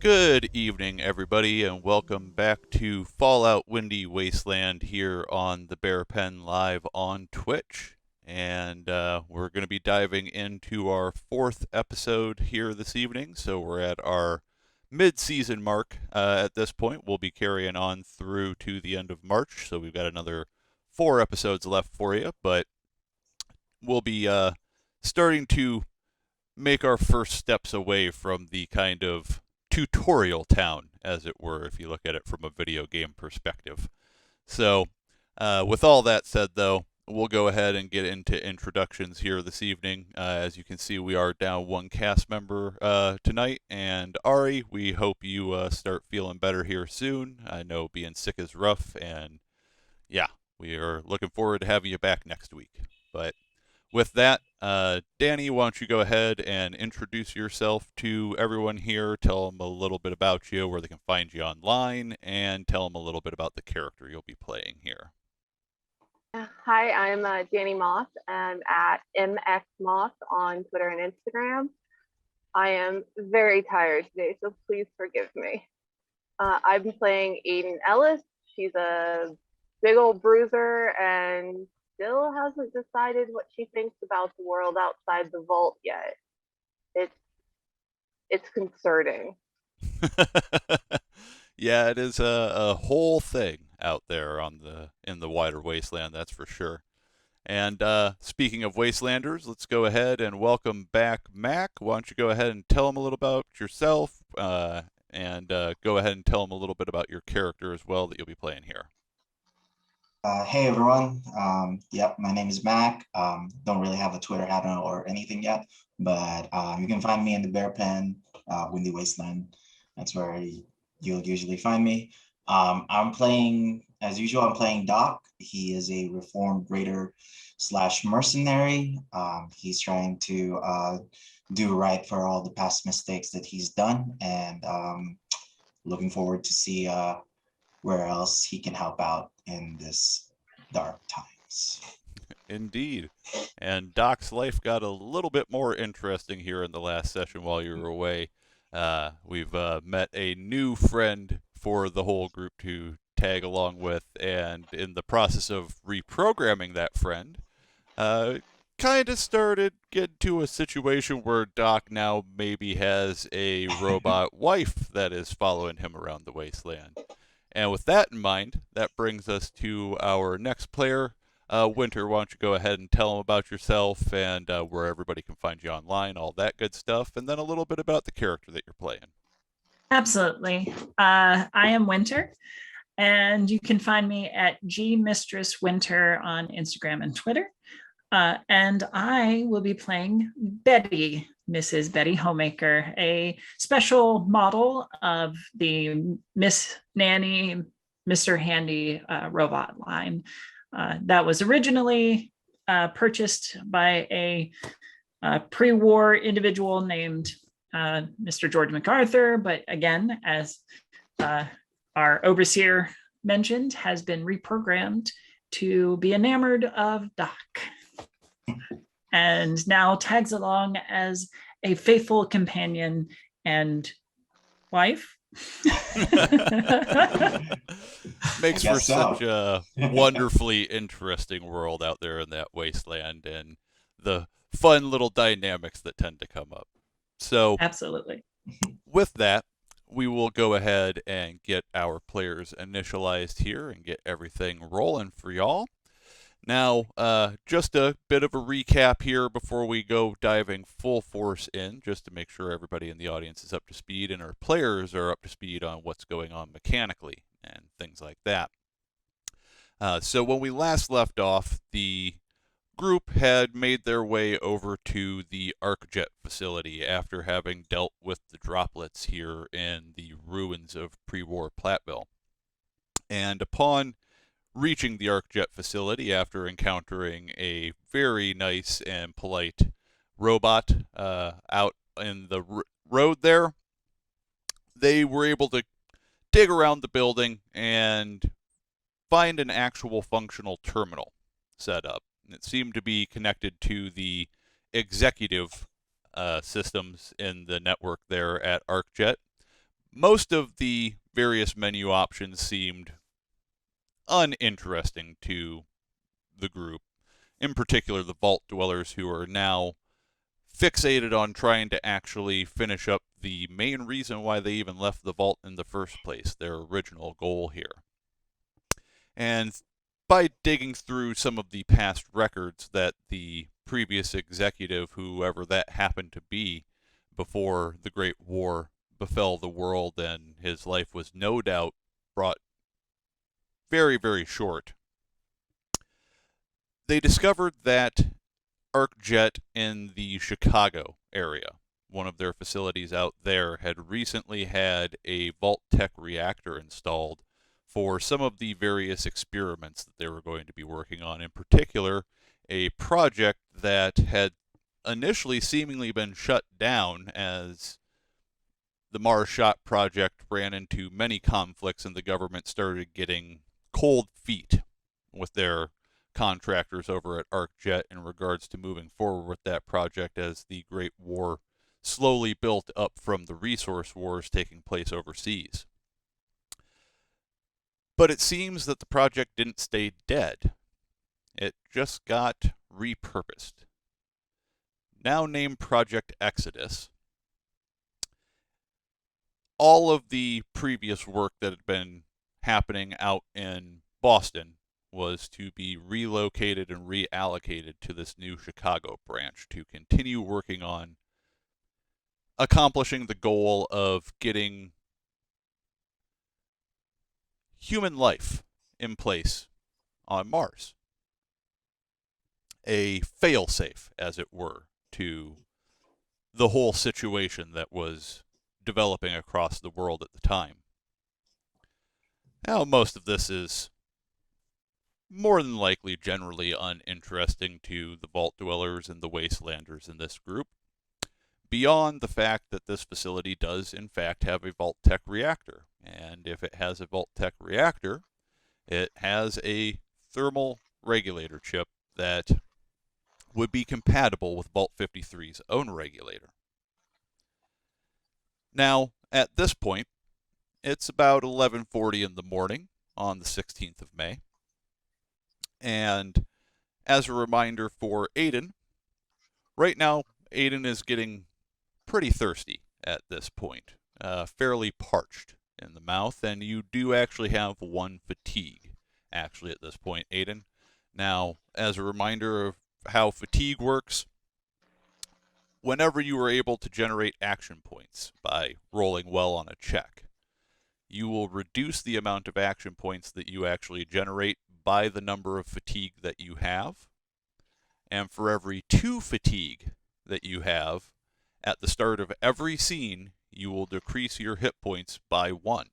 Good evening, everybody, and welcome back to Fallout Windy Wasteland here on the Bear Pen Live on Twitch. And we're going to be diving into our fourth episode here this evening. So we're at our mid-season mark at this point. We'll be carrying on through to the end of March. So we've got another 4 episodes left for you, but we'll be starting to make our first steps away from the kind of tutorial town, as it were, if you look at it from a video game perspective. So, with all that said, though, we'll go ahead and get into introductions here this evening. As you can see, we are down one cast member tonight, and Ari, we hope you start feeling better here soon. I know being sick is rough, and yeah, we are looking forward to having you back next week. But with that, Danny, why don't you go ahead and introduce yourself to everyone here, tell them a little bit about you, where they can find you online, and tell them a little bit about the character you'll be playing here. Hi, I'm Danny Moss. I'm at MXMoss on Twitter and Instagram. I am very tired today, so please forgive me. I'm playing Aiden Ellis. She's a big old bruiser and still hasn't decided what she thinks about the world outside the vault yet. It's concerning. Yeah, it is a whole thing out there on in the wider wasteland, that's for sure. And speaking of Wastelanders, let's go ahead and welcome back Mac. Why don't you go ahead and tell them a little about yourself, and go ahead and tell them a little bit about your character as well that you'll be playing here. Hey everyone, yep, my name is Mac. Don't really have a Twitter handle or anything yet, but you can find me in the Bear Pen, Windy Wasteland. That's where you'll usually find me. I'm playing, as usual, I'm playing Doc. He is a reformed raider / mercenary. He's trying to do right for all the past mistakes that he's done, and looking forward to see where else he can help out in this dark times. Indeed. And Doc's life got a little bit more interesting here in the last session while you were away. We've met a new friend for the whole group to tag along with, and in the process of reprogramming that friend, kind of started getting to a situation where Doc now maybe has a robot wife that is following him around the wasteland. And with that in mind, that brings us to our next player. Winter, why don't you go ahead and tell them about yourself and where everybody can find you online, all that good stuff, and then a little bit about the character that you're playing. Absolutely. I am Winter, and you can find me at gmistresswinter on Instagram and Twitter. And I will be playing Betty, Mrs. Betty Homemaker, a special model of the Miss Nanny, Mr. Handy robot line that was originally purchased by a pre-war individual named Mr. George MacArthur, but again, as our overseer mentioned, has been reprogrammed to be enamored of Doc, and now tags along as a faithful companion and wife. Makes for such a wonderfully interesting world out there in that wasteland, and the fun little dynamics that tend to come up. So, absolutely. With that, we will go ahead and get our players initialized here and get everything rolling for y'all. Now, just a bit of a recap here before we go diving full force in, just to make sure everybody in the audience is up to speed and our players are up to speed on what's going on mechanically and things like that. So when we last left off, the group had made their way over to the ArcJet facility after having dealt with the droplets here in the ruins of pre-war Platteville. And upon reaching the ArcJet facility after encountering a very nice and polite robot out in the road there, they were able to dig around the building and find an actual functional terminal set up. It seemed to be connected to the executive systems in the network there at ArcJet, Most of the various menu options seemed uninteresting to the group, in particular the vault dwellers, who are now fixated on trying to actually finish up the main reason why they even left the vault in the first place, their original goal here. And by digging through some of the past records that the previous executive, whoever that happened to be, before the Great War befell the world and his life was no doubt brought very, very short, they discovered that ArcJet in the Chicago area, one of their facilities out there, had recently had a Vault Tech reactor installed for some of the various experiments that they were going to be working on. In particular, a project that had initially seemingly been shut down as the Mars Shot project ran into many conflicts and the government started getting cold feet with their contractors over at ArcJet in regards to moving forward with that project as the Great War slowly built up from the resource wars taking place overseas. But it seems that the project didn't stay dead. It just got repurposed. Now named Project Exodus, all of the previous work that had been happening out in Boston was to be relocated and reallocated to this new Chicago branch to continue working on accomplishing the goal of getting human life in place on Mars. A fail-safe, as it were, to the whole situation that was developing across the world at the time. Now, most of this is more than likely generally uninteresting to the Vault Dwellers and the Wastelanders in this group, beyond the fact that this facility does in fact have a Vault Tech reactor. And if it has a Vault Tech reactor, it has a thermal regulator chip that would be compatible with Vault 53's own regulator. Now, at this point, it's about 11:40 in the morning on the 16th of May. And as a reminder for Aiden, right now Aiden is getting pretty thirsty at this point, fairly parched in the mouth, and you do actually have one fatigue actually at this point, Aiden. Now, as a reminder of how fatigue works, whenever you are able to generate action points by rolling well on a check, you will reduce the amount of action points that you actually generate by the number of fatigue that you have. And for every 2 fatigue that you have, at the start of every scene, you will decrease your hit points by 1,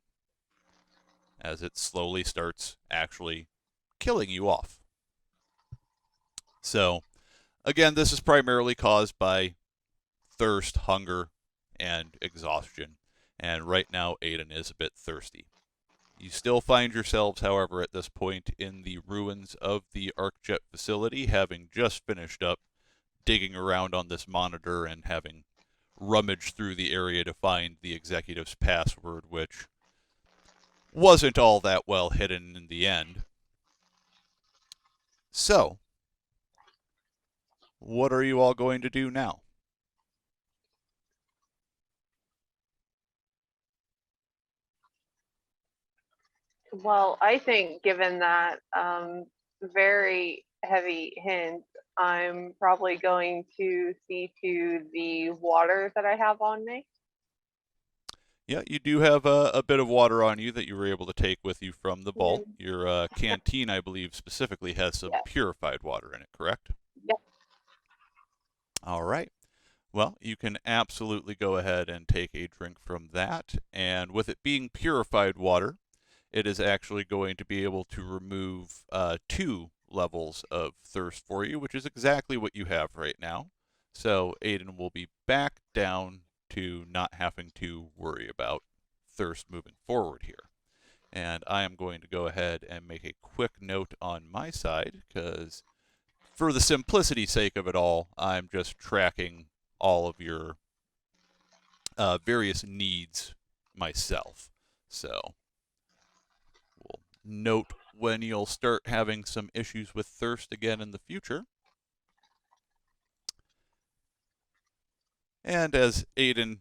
as it slowly starts actually killing you off. So, again, this is primarily caused by thirst, hunger, and exhaustion. And right now, Aiden is a bit thirsty. You still find yourselves, however, at this point in the ruins of the ArcJet facility, having just finished up digging around on this monitor and having rummaged through the area to find the executive's password, which wasn't all that well hidden in the end. So, what are you all going to do now? Well, I think given that very heavy hint, I'm probably going to see to the water that I have on me. Yeah, you do have a bit of water on you that you were able to take with you from the vault. Your canteen, I believe, specifically has some purified water in it, correct? Yep. All right. Well, you can absolutely go ahead and take a drink from that. And with it being purified water, it is actually going to be able to remove 2 levels of thirst for you, which is exactly what you have right now. So Aiden will be back down to not having to worry about thirst moving forward here. And I am going to go ahead and make a quick note on my side, because for the simplicity's sake of it all, I'm just tracking all of your various needs myself. So we'll note when you'll start having some issues with thirst again in the future. And as Aiden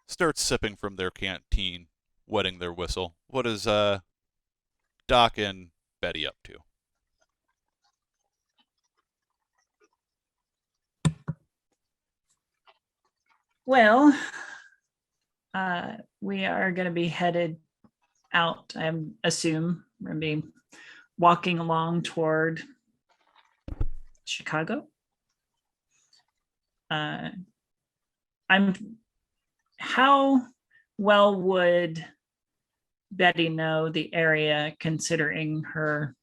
starts sipping from their canteen, wetting their whistle, what is Doc and Betty up to? Well, we are going to be headed out. I assume we're going to be walking along toward Chicago. How well would Betty know the area considering her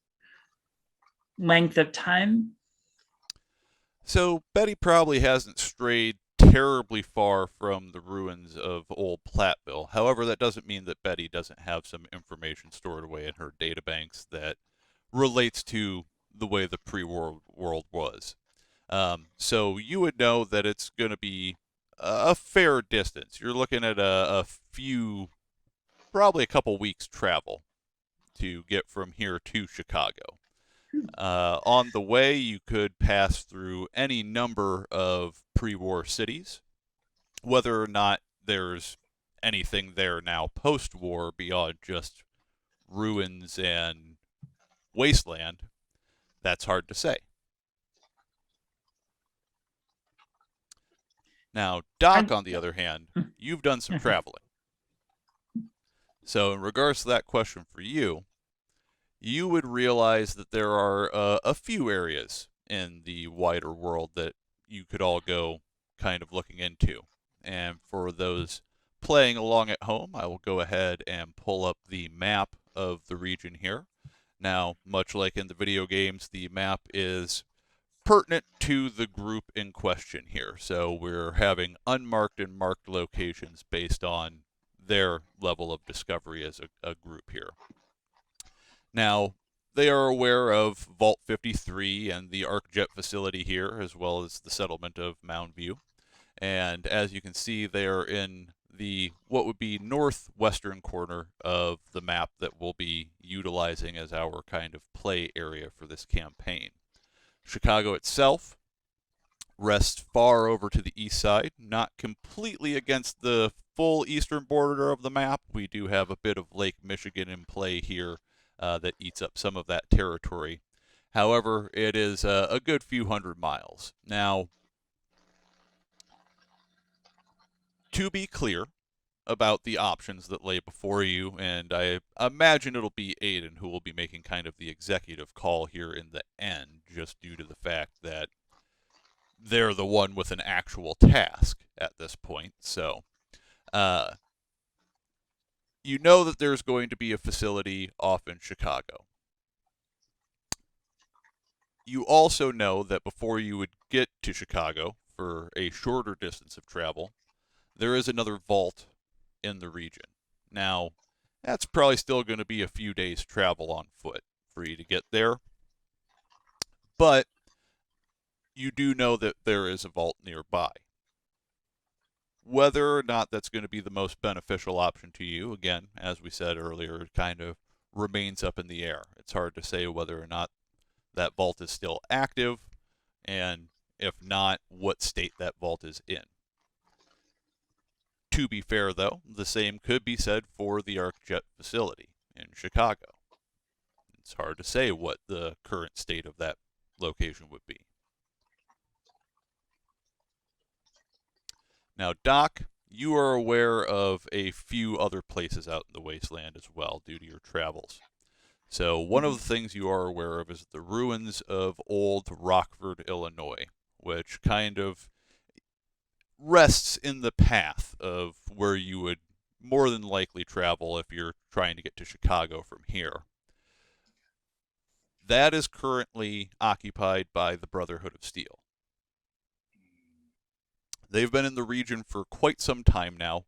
length of time? So Betty probably hasn't strayed terribly far from the ruins of old Platteville. However, that doesn't mean that Betty doesn't have some information stored away in her databanks that relates to the way the pre-war world was. So you would know that it's going to be a fair distance. You're looking at a few, probably a couple weeks travel to get from here to Chicago. On the way, you could pass through any number of pre-war cities. Whether or not there's anything there now post-war beyond just ruins and wasteland, that's hard to say. Now, Doc, on the other hand, you've done some traveling. So in regards to that question for you, you would realize that there are a few areas in the wider world that you could all go kind of looking into. And for those playing along at home, I will go ahead and pull up the map of the region here. Now, much like in the video games, the map is pertinent to the group in question here. So we're having unmarked and marked locations based on their level of discovery as a group here. Now, they are aware of Vault 53 and the ArcJet facility here, as well as the settlement of Mound View. And as you can see, they are in the what would be northwestern corner of the map that we'll be utilizing as our kind of play area for this campaign. Chicago itself rests far over to the east side, not completely against the full eastern border of the map. We do have a bit of Lake Michigan in play here that eats up some of that territory. However, it is a good few hundred miles. Now, to be clear about the options that lay before you, and I imagine it'll be Aiden who will be making kind of the executive call here in the end, just due to the fact that they're the one with an actual task at this point. So, you know that there's going to be a facility off in Chicago. You also know that before you would get to Chicago for a shorter distance of travel, there is another vault in the region. Now, that's probably still going to be a few days travel on foot for you to get there. But you do know that there is a vault nearby. Whether or not that's going to be the most beneficial option to you, again, as we said earlier, it kind of remains up in the air. It's hard to say whether or not that vault is still active, and if not, what state that vault is in. To be fair, though, the same could be said for the ArcJet facility in Chicago. It's hard to say what the current state of that location would be. Now, Doc, you are aware of a few other places out in the wasteland as well due to your travels. So one of the things you are aware of is the ruins of old Rockford, Illinois, which kind of rests in the path of where you would more than likely travel if you're trying to get to Chicago from here. That is currently occupied by the Brotherhood of Steel. They've been in the region for quite some time now.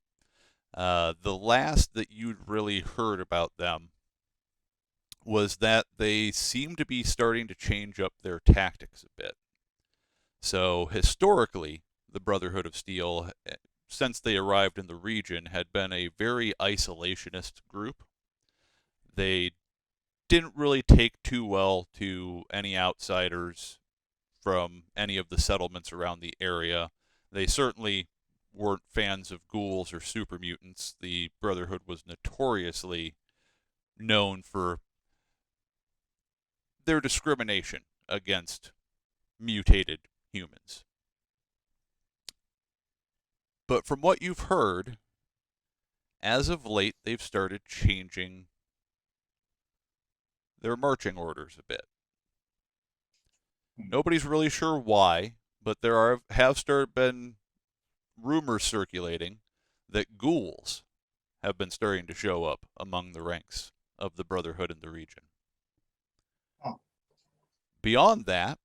The last that you'd really heard about them was that they seem to be starting to change up their tactics a bit. So historically, the Brotherhood of Steel since they arrived in the region, had been a very isolationist group. They didn't really take too well to any outsiders from any of the settlements around the area. They certainly weren't fans of ghouls or super mutants. The Brotherhood was notoriously known for their discrimination against mutated humans. But from what you've heard, as of late, they've started changing their marching orders a bit. Nobody's really sure why, but there have been rumors circulating that ghouls have been starting to show up among the ranks of the Brotherhood in the region. Oh. Beyond that,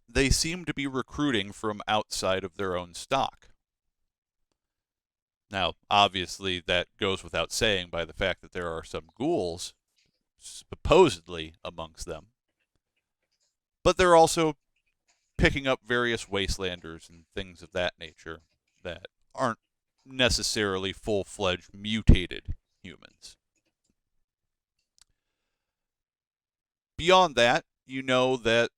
they seem to be recruiting from outside of their own stock. Now, obviously, that goes without saying by the fact that there are some ghouls supposedly amongst them. But they're also picking up various Wastelanders and things of that nature that aren't necessarily full-fledged mutated humans. Beyond that, you know that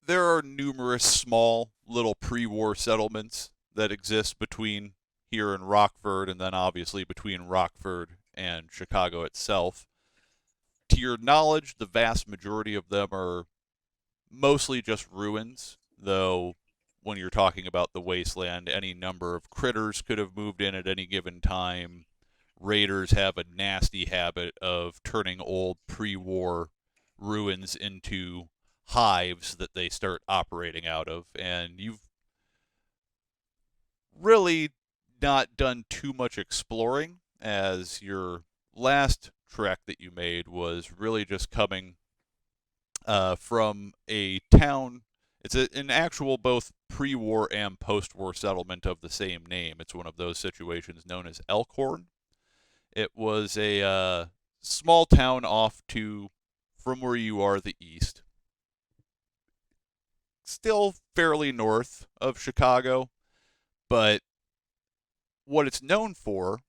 there are numerous small little pre-war settlements that exist between here in Rockford and then obviously between Rockford and Chicago itself. To your knowledge, the vast majority of them are mostly just ruins, though when you're talking about the Wasteland, any number of critters could have moved in at any given time. Raiders have a nasty habit of turning old pre-war ruins into hives that they start operating out of, and you've really not done too much exploring, as your last trek that you made was really just coming from a town. It's an actual both pre-war and post-war settlement of the same name. It's one of those situations known as Elkhorn. It was a small town off from where you are, the east. Still fairly north of Chicago, but what it's known for,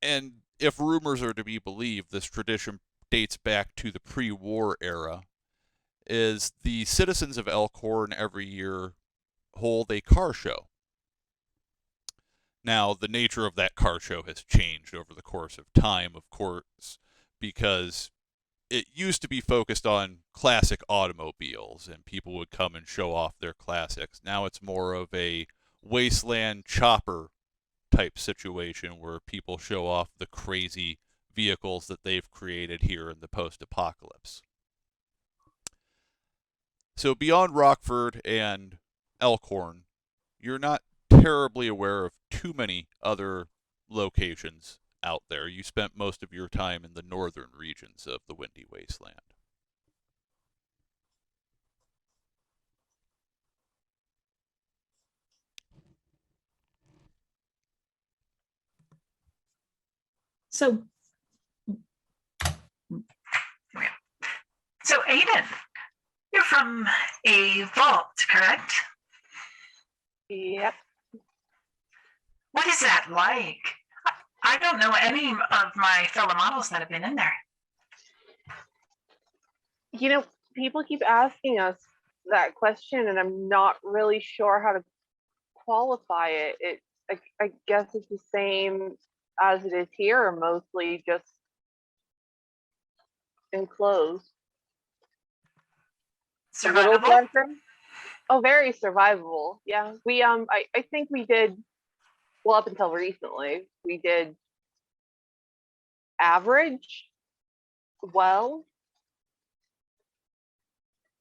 and if rumors are to be believed, this tradition dates back to the pre-war era, is the citizens of Elkhorn every year hold a car show. Now, the nature of that car show has changed over the course of time, of course, because it used to be focused on classic automobiles, and people would come and show off their classics. Now it's more of a Wasteland chopper type situation where people show off the crazy vehicles that they've created here in the post-apocalypse. So beyond Rockford and Elkhorn, you're not terribly aware of too many other locations out there. You spent most of your time in the northern regions of the Windy Wasteland. So Aiden, you're from a vault, correct? Yep. What is that like? I don't know any of my fellow models that have been in there. You know, people keep asking us that question, and I'm not really sure how to qualify it. I guess it's the same as it is here, mostly just enclosed. Survivable? Oh, very survivable. Yeah, we I think we did, well, up until recently, we did average well.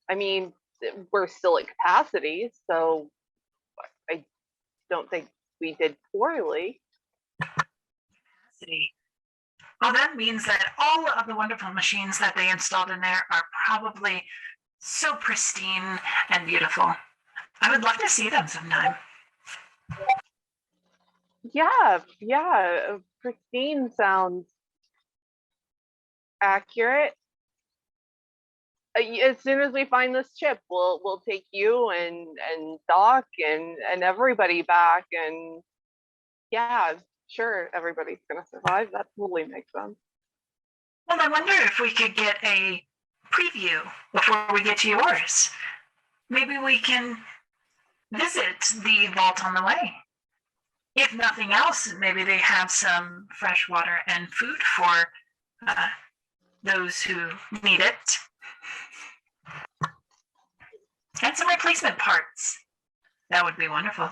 I mean, we're still at capacity, so I don't think we did poorly. Capacity. Well, that means that all of the wonderful machines that they installed in there are probably so pristine and beautiful. I would love to see them sometime. Yeah, pristine sounds accurate. As soon as we find this chip, we'll take you and Doc and everybody back, and yeah, sure, everybody's gonna survive. That totally makes sense. Well, I wonder if we could get a preview before we get to yours. Maybe we can visit the vault on the way. If nothing else, maybe they have some fresh water and food for those who need it. And some replacement parts. That would be wonderful.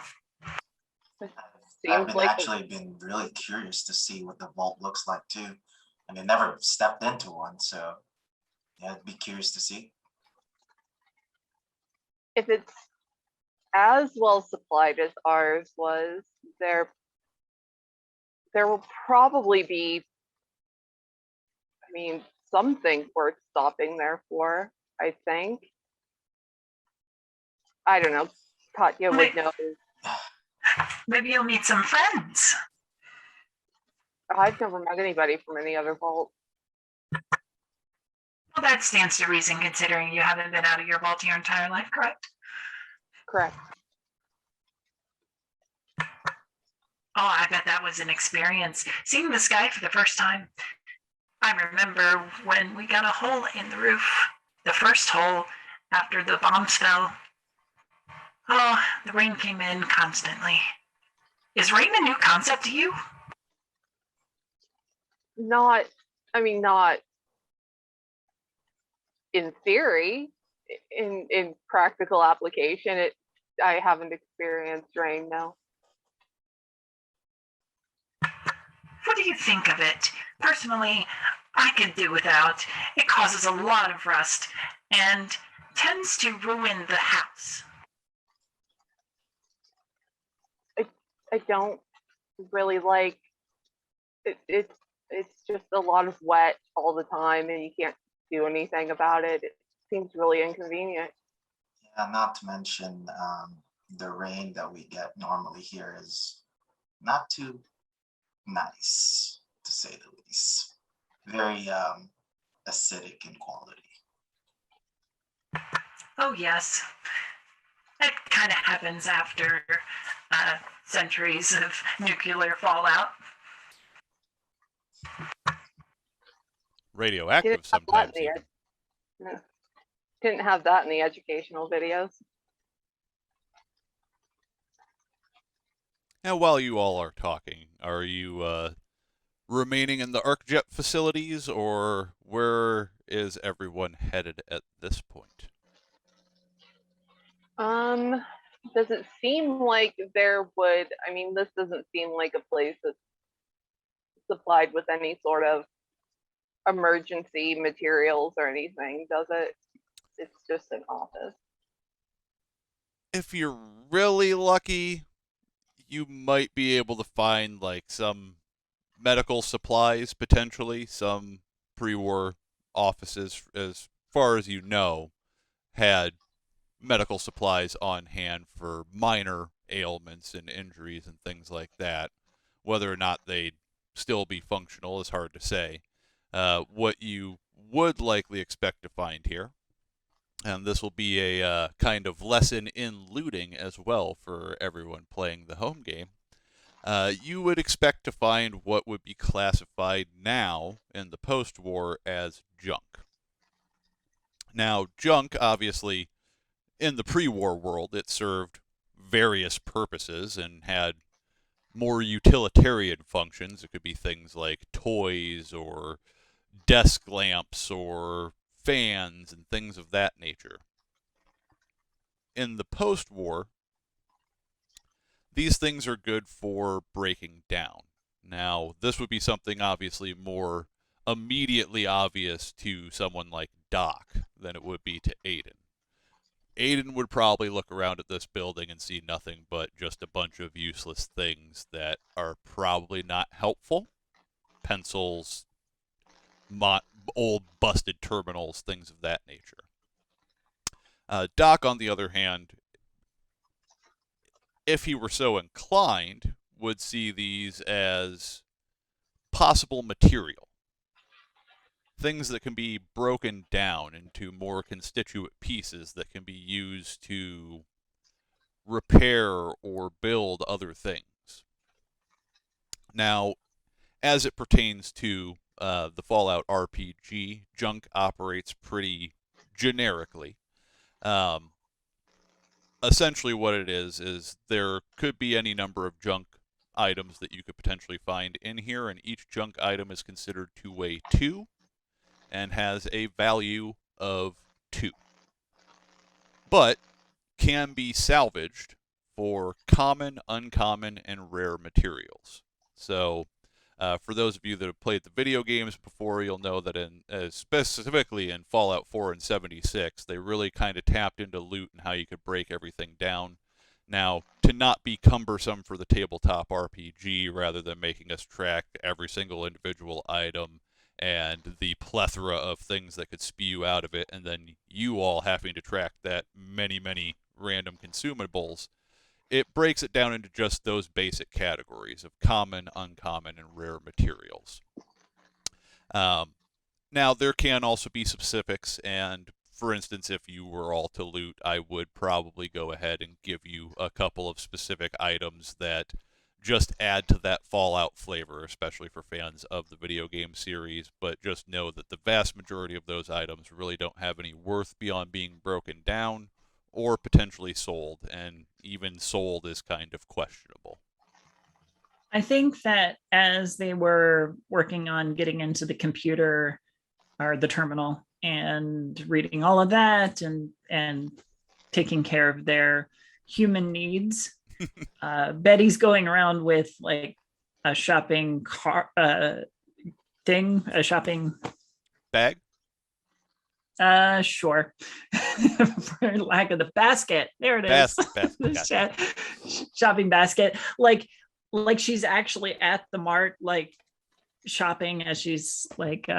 I've actually been really curious to see what the vault looks like too. I mean, never stepped into one, so yeah, I'd be curious to see. If it's as well supplied as ours was, there will probably be, I mean, something worth stopping there for, I think. I don't know. Katya would know. Maybe you'll meet some friends. I've never met anybody from any other vault. Well, that stands to reason considering you haven't been out of your vault your entire life, correct? Correct. Oh, I bet that was an experience. Seeing the sky for the first time. I remember when we got a hole in the roof. The first hole after the bombs fell. Oh, the rain came in constantly. Is rain a new concept to you? Not in theory. In practical application, I haven't experienced rain, no. What do you think of it? Personally, I could do without. It causes a lot of rust and tends to ruin the house. I don't really like it. It's just a lot of wet all the time, and you can't do anything about it. It seems really inconvenient. Yeah, not to mention the rain that we get normally here is not too nice, to say the least. Very acidic in quality. Oh, yes. It kind of happens after centuries of nuclear fallout. Radioactive sometimes. Didn't have that in the educational videos. Now, while you all are talking, are you remaining in the ArcJet facilities, or where is everyone headed at this point? Does it seem like there would, I mean, this doesn't seem like a place that's supplied with any sort of emergency materials or anything, does it? It's just an office. If you're really lucky, you might be able to find like some medical supplies, potentially. Some pre-war offices, as far as you know, had medical supplies on hand for minor ailments and injuries and things like that. Whether or not they'd still be functional is hard to say. What you would likely expect to find here, and this will be a kind of lesson in looting as well for everyone playing the home game, you would expect to find what would be classified now in the post-war as junk. Now, junk, obviously, in the pre-war world, it served various purposes and had more utilitarian functions. It could be things like toys or desk lamps or fans and things of that nature. In the post-war, these things are good for breaking down. Now, this would be something obviously more immediately obvious to someone like Doc than it would be to Aiden. Aiden would probably look around at this building and see nothing but just a bunch of useless things that are probably not helpful. Pencils, old busted terminals, things of that nature. Doc, on the other hand, if he were so inclined, would see these as possible material. things that can be broken down into more constituent pieces that can be used to repair or build other things. Now, as it pertains to the Fallout RPG, junk operates pretty generically. Essentially, what it is there could be any number of junk items that you could potentially find in here, and each junk item is considered to weigh 2 and has a value of 2, but can be salvaged for common, uncommon, and rare materials. So, for those of you that have played the video games before, you'll know that specifically in Fallout 4 and 76, they really kind of tapped into loot and how you could break everything down. Now, to not be cumbersome for the tabletop RPG, rather than making us track every single individual item and the plethora of things that could spew out of it, and then you all having to track that many, many random consumables, it breaks it down into just those basic categories of common, uncommon, and rare materials. Now, there can also be specifics, and for instance, if you were all to loot, I would probably go ahead and give you a couple of specific items that just add to that Fallout flavor, especially for fans of the video game series, but just know that the vast majority of those items really don't have any worth beyond being broken down or potentially sold, and even sold is kind of questionable. I think that as they were working on getting into the computer or the terminal and reading all of that and taking care of their human needs, Betty's going around with like a shopping car thing, a shopping bag. Sure. For lack of the basket. There it is. Basket. Shopping basket. Like she's actually at the mart, like shopping as she's like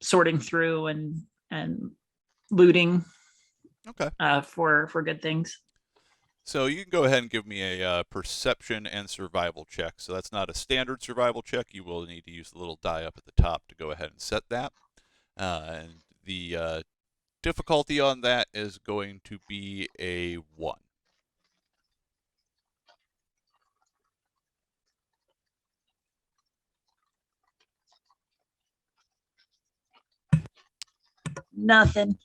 sorting through and looting. Okay. For good things. So you can go ahead and give me a perception and survival check. So that's not a standard survival check. You will need to use the little die up at the top to go ahead and set that. And the difficulty on that is going to be a 1. Nothing.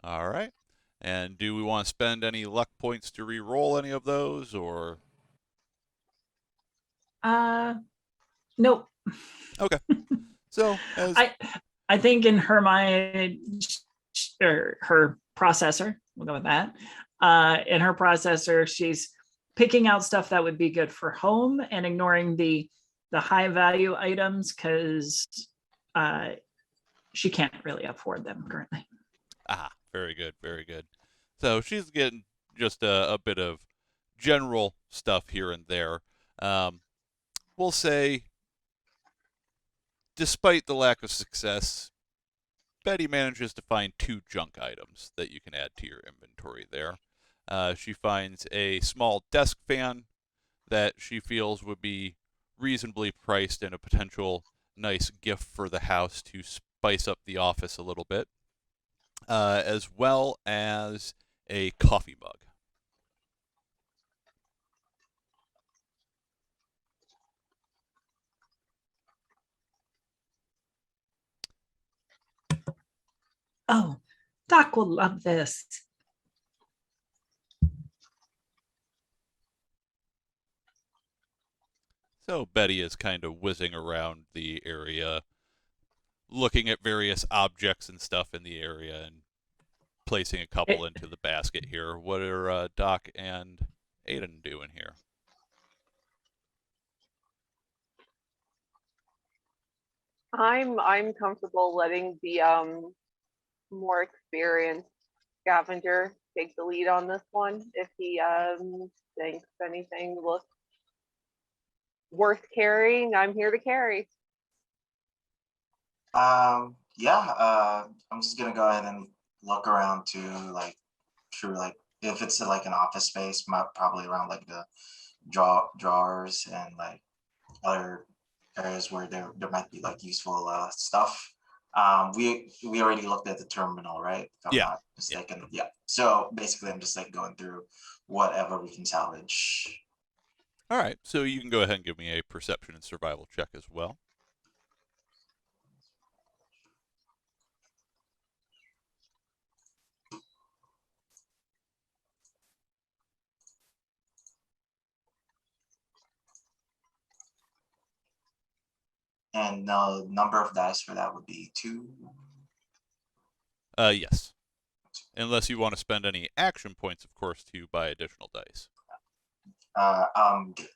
All right. And do we want to spend any luck points to re-roll any of those, or? Nope. Okay. So as I think in her mind, or her processor, we'll go with that. In her processor, she's picking out stuff that would be good for home and ignoring the high value items because she can't really afford them currently. Very good, very good. So she's getting just a bit of general stuff here and there. We'll say, despite the lack of success, Betty manages to find 2 junk items that you can add to your inventory there. She finds a small desk fan that she feels would be reasonably priced and a potential nice gift for the house to spice up the office a little bit, as well as a coffee mug. Oh, Doc will love this. So Betty is kind of whizzing around the area, looking at various objects and stuff in the area and placing a couple into the basket here. What are Doc and Aiden doing here? I'm comfortable letting the more experienced scavenger take the lead on this one. If he thinks anything looks worth carrying, I'm here to carry. I'm just gonna go ahead and look around to if it's like an office space, probably around like the drawers and like other areas where there might be like useful stuff. We already looked at the terminal, right? If I'm Yeah. not mistaken. Yeah. So basically, I'm just like going through whatever we can salvage. All right, so you can go ahead and give me a perception and survival check as well. And the number of dice for that would be 2. Yes. Unless you want to spend any action points, of course, to buy additional dice. Good.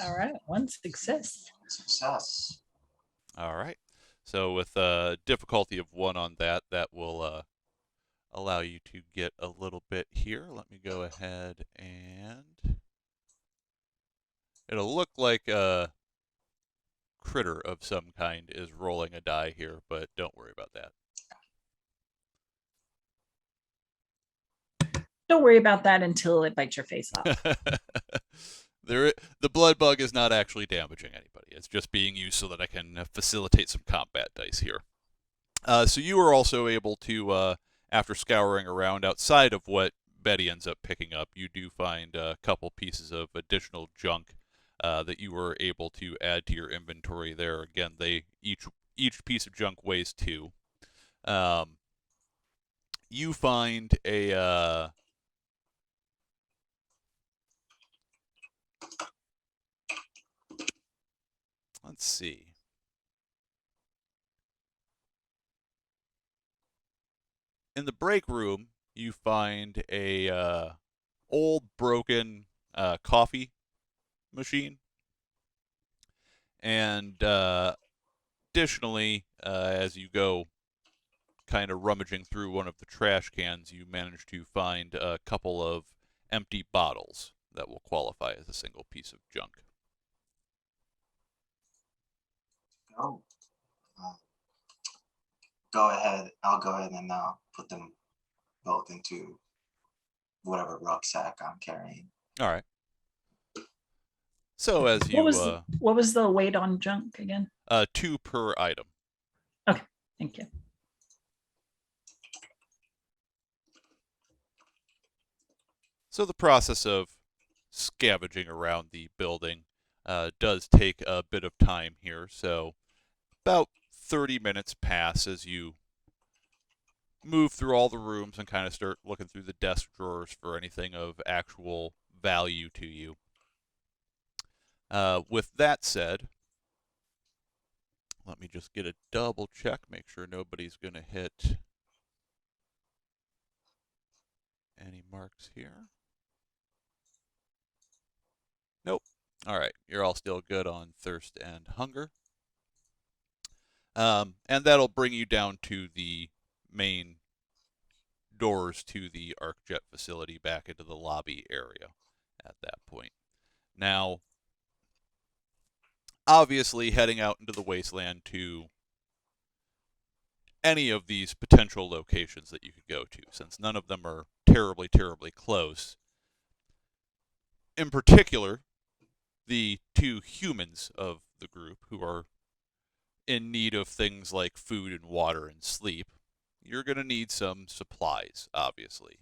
All right, one success. Success. All right. So with a difficulty of 1 on that, that will allow you to get a little bit here. Let me go ahead and... It'll look like a critter of some kind is rolling a die here, but don't worry about that. Don't worry about that until it bites your face off. The blood bug is not actually damaging anybody. It's just being used so that I can facilitate some combat dice here. So you are also able to, after scouring around outside of what Betty ends up picking up, you do find a couple pieces of additional junk that you were able to add to your inventory there. Again, each piece of junk weighs 2. You find a... let's see. In the break room, you find a old broken coffee machine, and additionally, as you go kind of rummaging through one of the trash cans, you manage to find a couple of empty bottles that will qualify as a single piece of junk. Go. Go ahead. I'll go ahead and put them both into whatever rucksack I'm carrying. All right. So as you... What was the weight on junk again? 2 per item. Okay, thank you. So the process of scavenging around the building does take a bit of time here. So about 30 minutes pass as you move through all the rooms and kind of start looking through the desk drawers for anything of actual value to you. With that said, let me just get a double check, make sure nobody's going to hit any marks here. Nope. All right, you're all still good on thirst and hunger. And that'll bring you down to the main doors to the ArcJet facility back into the lobby area at that point. Now, obviously, heading out into the Wasteland to any of these potential locations that you could go to, since none of them are terribly, terribly close. In particular, the 2 humans of the group who are in need of things like food and water and sleep, you're going to need some supplies, obviously,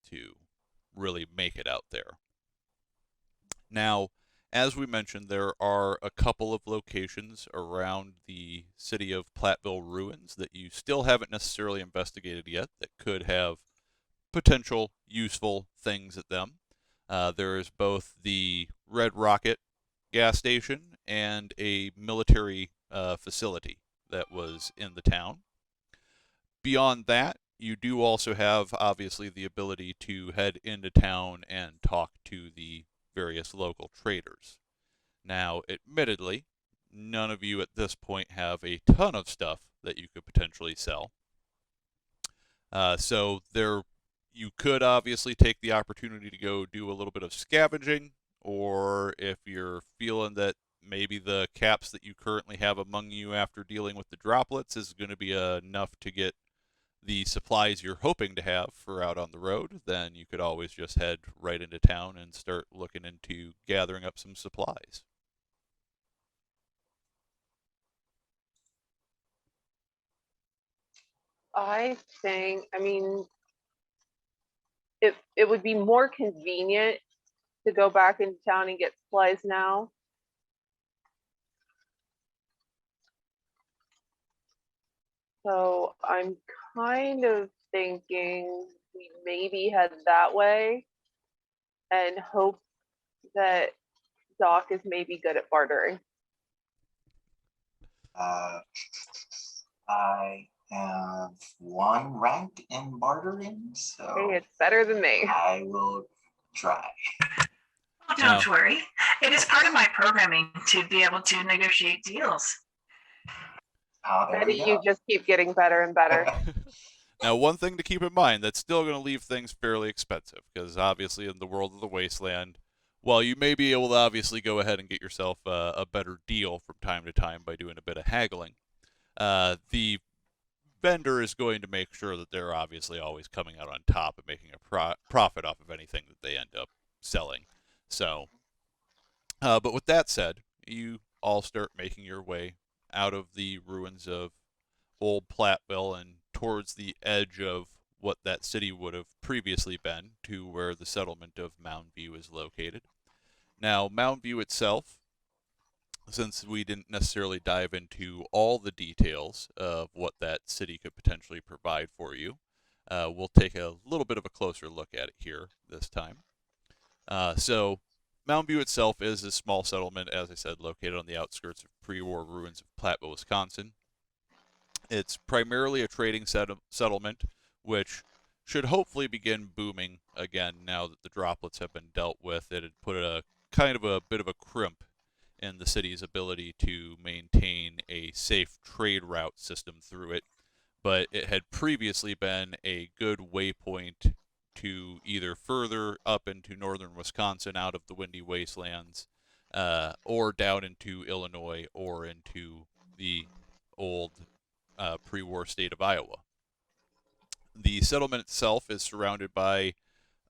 to really make it out there. Now, as we mentioned, there are a couple of locations around the city of Platteville ruins that you still haven't necessarily investigated yet that could have potential useful things at them. There is both the Red Rocket gas station and a military facility that was in the town. Beyond that, you do also have, obviously, the ability to head into town and talk to the various local traders. Now, admittedly, none of you at this point have a ton of stuff that you could potentially sell. So you could obviously take the opportunity to go do a little bit of scavenging, or if you're feeling that maybe the caps that you currently have among you after dealing with the droplets is going to be enough to get the supplies you're hoping to have for out on the road, then you could always just head right into town and start looking into gathering up some supplies. I think, I mean, it would be more convenient to go back into town and get supplies now. So I'm kind of thinking we maybe head that way and hope that Doc is maybe good at bartering. I have 1 rank in bartering, so Hey, it's better than me. I will try. Oh, don't worry. It is part of my programming to be able to negotiate deals. Betty, you just keep getting better and better. Now, one thing to keep in mind, that's still going to leave things fairly expensive, because obviously in the world of the Wasteland, while you may be able to obviously go ahead and get yourself a better deal from time to time by doing a bit of haggling, the vendor is going to make sure that they're obviously always coming out on top and making a profit off of anything that they end up selling. So, but with that said, you all start making your way out of the ruins of Old Platteville and towards the edge of what that city would have previously been to where the settlement of Mound View is located. Now, Mound View itself, since we didn't necessarily dive into all the details of what that city could potentially provide for you, we'll take a little bit of a closer look at it here this time. So, Mound View itself is a small settlement, as I said, located on the outskirts of pre-war ruins of Platteville, Wisconsin. It's primarily a trading settlement, which should hopefully begin booming again now that the droplets have been dealt with. It had put a kind of a bit of a crimp in the city's ability to maintain a safe trade route system through it, but it had previously been a good waypoint to either further up into northern Wisconsin out of the windy wastelands, or down into Illinois or into the old pre-war state of Iowa. The settlement itself is surrounded by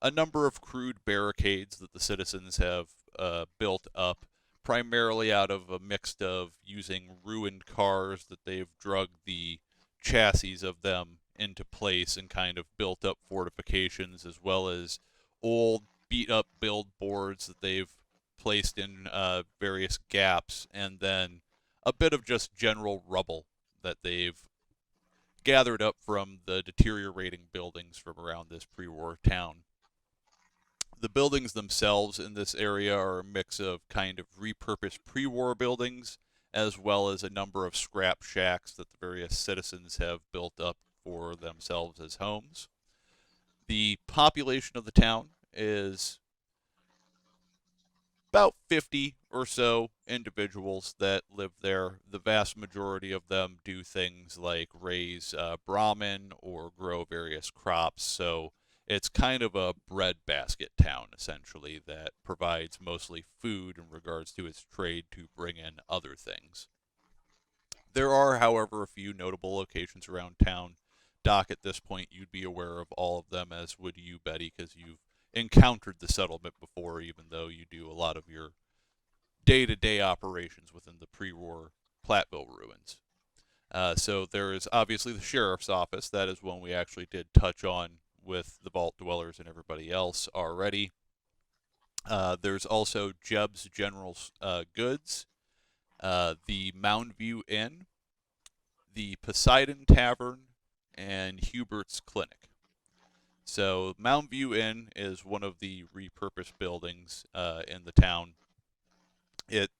a number of crude barricades that the citizens have built up, primarily out of a mix of using ruined cars that they've drug the chassis of them into place and kind of built up fortifications, as well as old beat up billboards that they've placed in various gaps, and then a bit of just general rubble that they've gathered up from the deteriorating buildings from around this pre-war town. The buildings themselves in this area are a mix of kind of repurposed pre-war buildings, as well as a number of scrap shacks that the various citizens have built up for themselves as homes. The population of the town is about 50 or so individuals that live there. The vast majority of them do things like raise Brahmin or grow various crops. So it's kind of a breadbasket town, essentially, that provides mostly food in regards to its trade to bring in other things. There are, however, a few notable locations around town. Doc, at this point, you'd be aware of all of them, as would you, Betty, because you've encountered the settlement before, even though you do a lot of your day-to-day operations within the pre-war Platteville ruins. So there is obviously the sheriff's office. That is one we actually did touch on with the vault dwellers and everybody else already. There's also Jeb's General Goods, the Mound View Inn, the Poseidon Tavern, and Hubert's Clinic. So Mound View Inn is one of the repurposed buildings in the town. It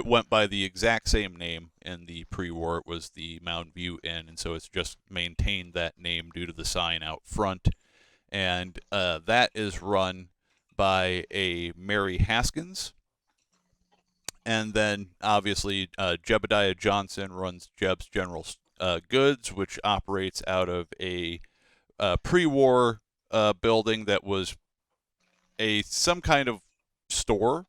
went by the exact same name in the pre-war. It was the Mound View Inn, and so it's just maintained that name due to the sign out front. And that is run by a Mary Haskins. And then, obviously, Jebediah Johnson runs Jeb's General Goods, which operates out of a pre-war building that was some kind of store,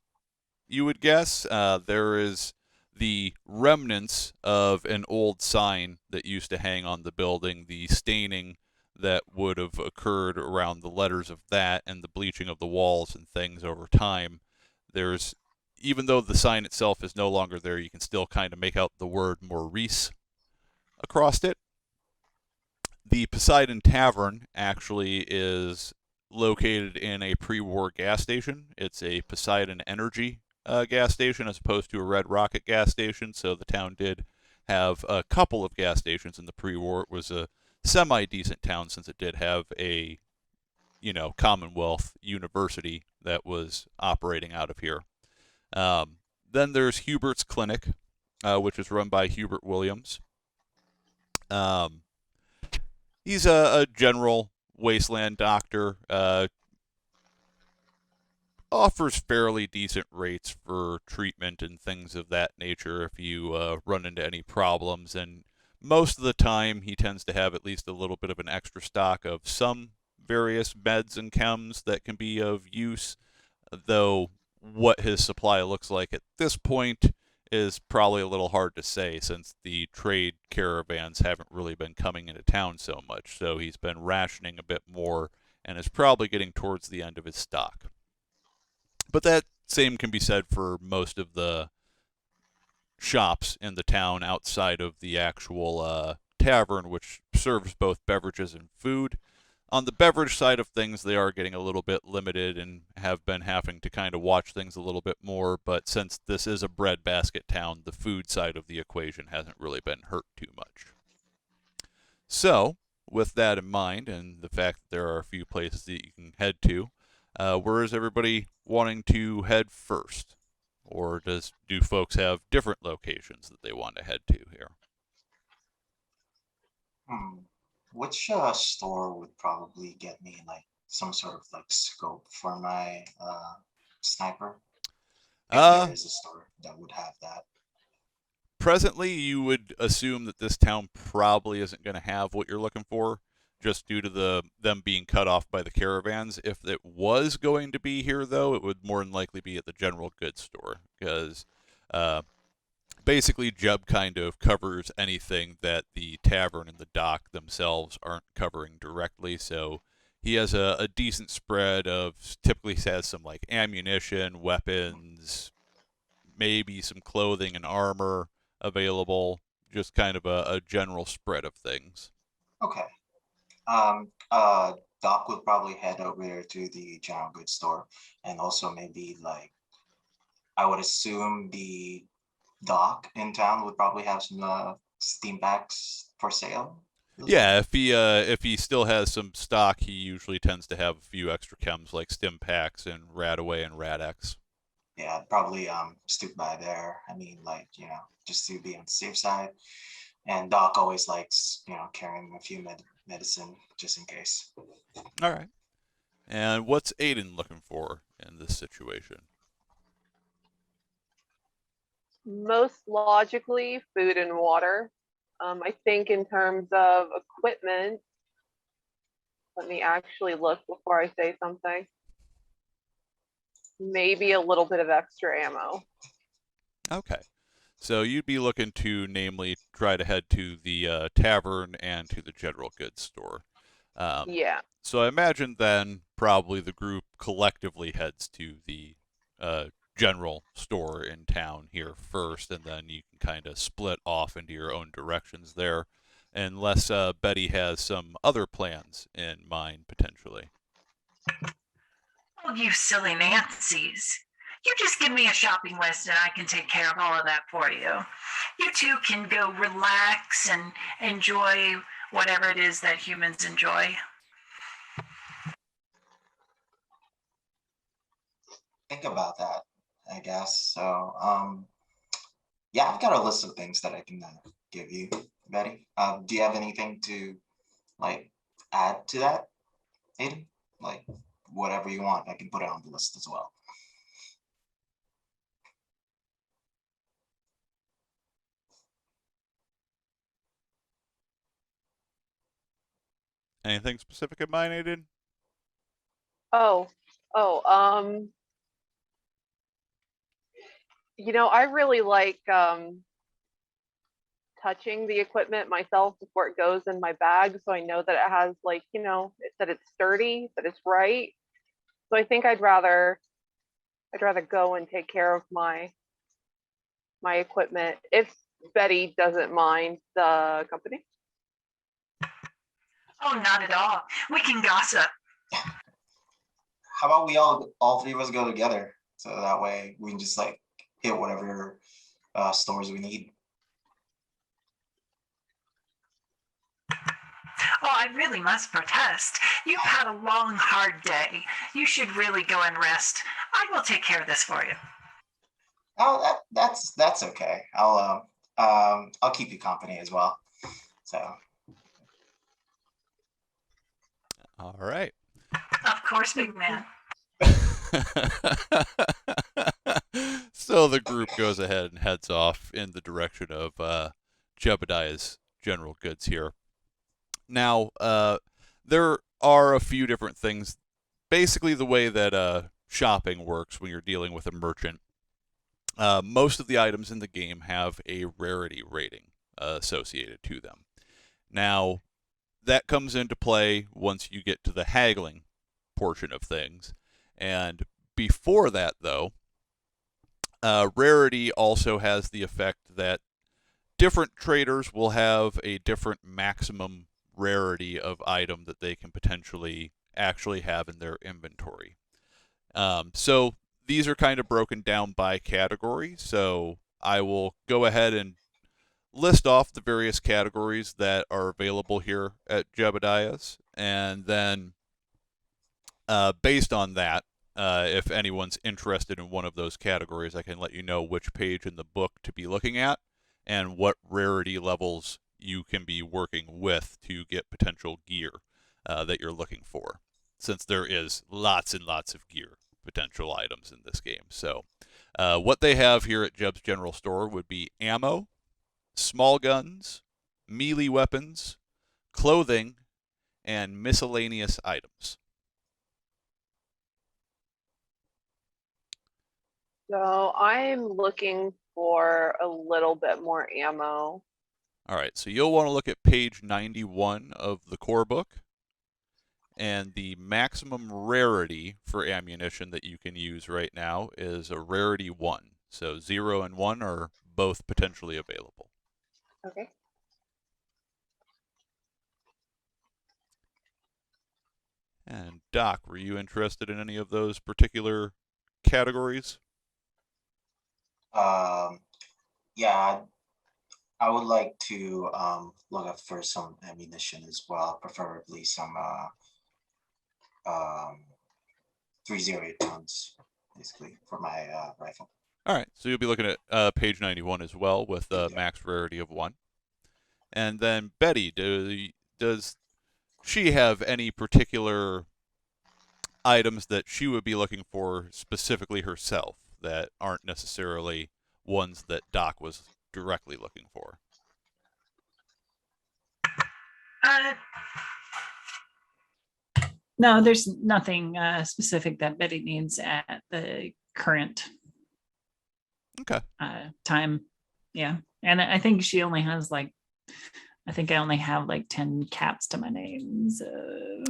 you would guess. There is the remnants of an old sign that used to hang on the building, the staining that would have occurred around the letters of that, and the bleaching of the walls and things over time. There's, even though the sign itself is no longer there, you can still kind of make out the word Maurice across it. The Poseidon Tavern actually is located in a pre-war gas station. It's a Poseidon Energy gas station as opposed to a Red Rocket gas station, so the town did have a couple of gas stations in the pre-war. It was a semi-decent town since it did have a, Commonwealth University that was operating out of here. Then there's Hubert's Clinic, which is run by Hubert Williams. He's a general Wasteland doctor, offers fairly decent rates for treatment and things of that nature if you run into any problems. And most of the time, he tends to have at least a little bit of an extra stock of some various meds and chems that can be of use, though what his supply looks like at this point is probably a little hard to say since the trade caravans haven't really been coming into town so much. So he's been rationing a bit more and is probably getting towards the end of his stock. But that same can be said for most of the shops in the town outside of the actual tavern, which serves both beverages and food. On the beverage side of things, they are getting a little bit limited and have been having to kind of watch things a little bit more. But since this is a breadbasket town, the food side of the equation hasn't really been hurt too much. So, with that in mind, and the fact that there are a few places that you can head to, where is everybody wanting to head first? Or do folks have different locations that they want to head to here? Which store would probably get me like some sort of like scope for my sniper? If there is a store that would have that. Presently, you would assume that this town probably isn't going to have what you're looking for, just due to them being cut off by the caravans. If it was going to be here, though, it would more than likely be at the general goods store, because basically Jeb kind of covers anything that the tavern and the dock themselves aren't covering directly. So he has a decent spread of, typically has some like ammunition, weapons, maybe some clothing and armor available, just kind of a general spread of things. Okay. Doc would probably head over there to the general goods store, and also maybe like, I would assume the dock in town would probably have some steam packs for sale. Yeah, if he still has some stock, he usually tends to have a few extra chems like stim packs and Radaway and Radex. Yeah, I'd probably stoop by there. I mean, like, just to be on the safe side. And Doc always likes, carrying a few medicine just in case. All right. And what's Aiden looking for in this situation? Most logically, food and water. I think in terms of equipment, let me actually look before I say something. Maybe a little bit of extra ammo. Okay. So you'd be looking to, namely, try to head to the tavern and to the general goods store. Yeah. So I imagine then probably the group collectively heads to the general store in town here first, and then you can kind of split off into your own directions there, unless Betty has some other plans in mind potentially. Oh, you silly Nancy's. You just give me a shopping list and I can take care of all of that for you. You two can go relax and enjoy whatever it is that humans enjoy. Think about that, I guess. So, yeah, I've got a list of things that I can give you, Betty. Do you have anything to like add to that, Aiden? Like whatever you want, I can put it on the list as well. Anything specific in mind, Aiden? Oh, I really like touching the equipment myself before it goes in my bag, so I know that it has that it's sturdy, that it's right. So I think I'd rather go and take care of my equipment if Betty doesn't mind the company. Oh, not at all. We can gossip. How about we all three of us go together, so that way we can just like hit whatever stores we need. Oh, I really must protest. You've had a long, hard day. You should really go and rest. I will take care of this for you. Oh, that's okay. I'll keep you company as well. So. All right. Of course, big man. So the group goes ahead and heads off in the direction of Jebediah's general goods here. Now, there are a few different things. Basically, the way that shopping works when you're dealing with a merchant, most of the items in the game have a rarity rating associated to them. Now, that comes into play once you get to the haggling portion of things. And before that, though, rarity also has the effect that different traders will have a different maximum rarity of item that they can potentially actually have in their inventory. So these are kind of broken down by category. So I will go ahead and list off the various categories that are available here at Jebediah's, and then based on that, if anyone's interested in one of those categories, I can let you know which page in the book to be looking at and what rarity levels you can be working with to get potential gear that you're looking for, since there is lots and lots of gear potential items in this game. So what they have here at Jeb's General Store would be ammo, small guns, melee weapons, clothing, and miscellaneous items. So I'm looking for a little bit more ammo. All right, so you'll want to look at page 91 of the core book, and the maximum rarity for ammunition that you can use right now is a rarity 1. So 0 and 1 are both potentially available. Okay. And Doc, were you interested in any of those particular categories? Yeah, I would like to look up for some ammunition as well, preferably some 308 rounds, basically, for my rifle. All right, so you'll be looking at page 91 as well with a max rarity of 1. And then Betty, does she have any particular items that she would be looking for specifically herself that aren't necessarily ones that Doc was directly looking for? No, there's nothing specific that Betty needs at the current time. Yeah. And I think she only has I think I only have 10 caps to my name. So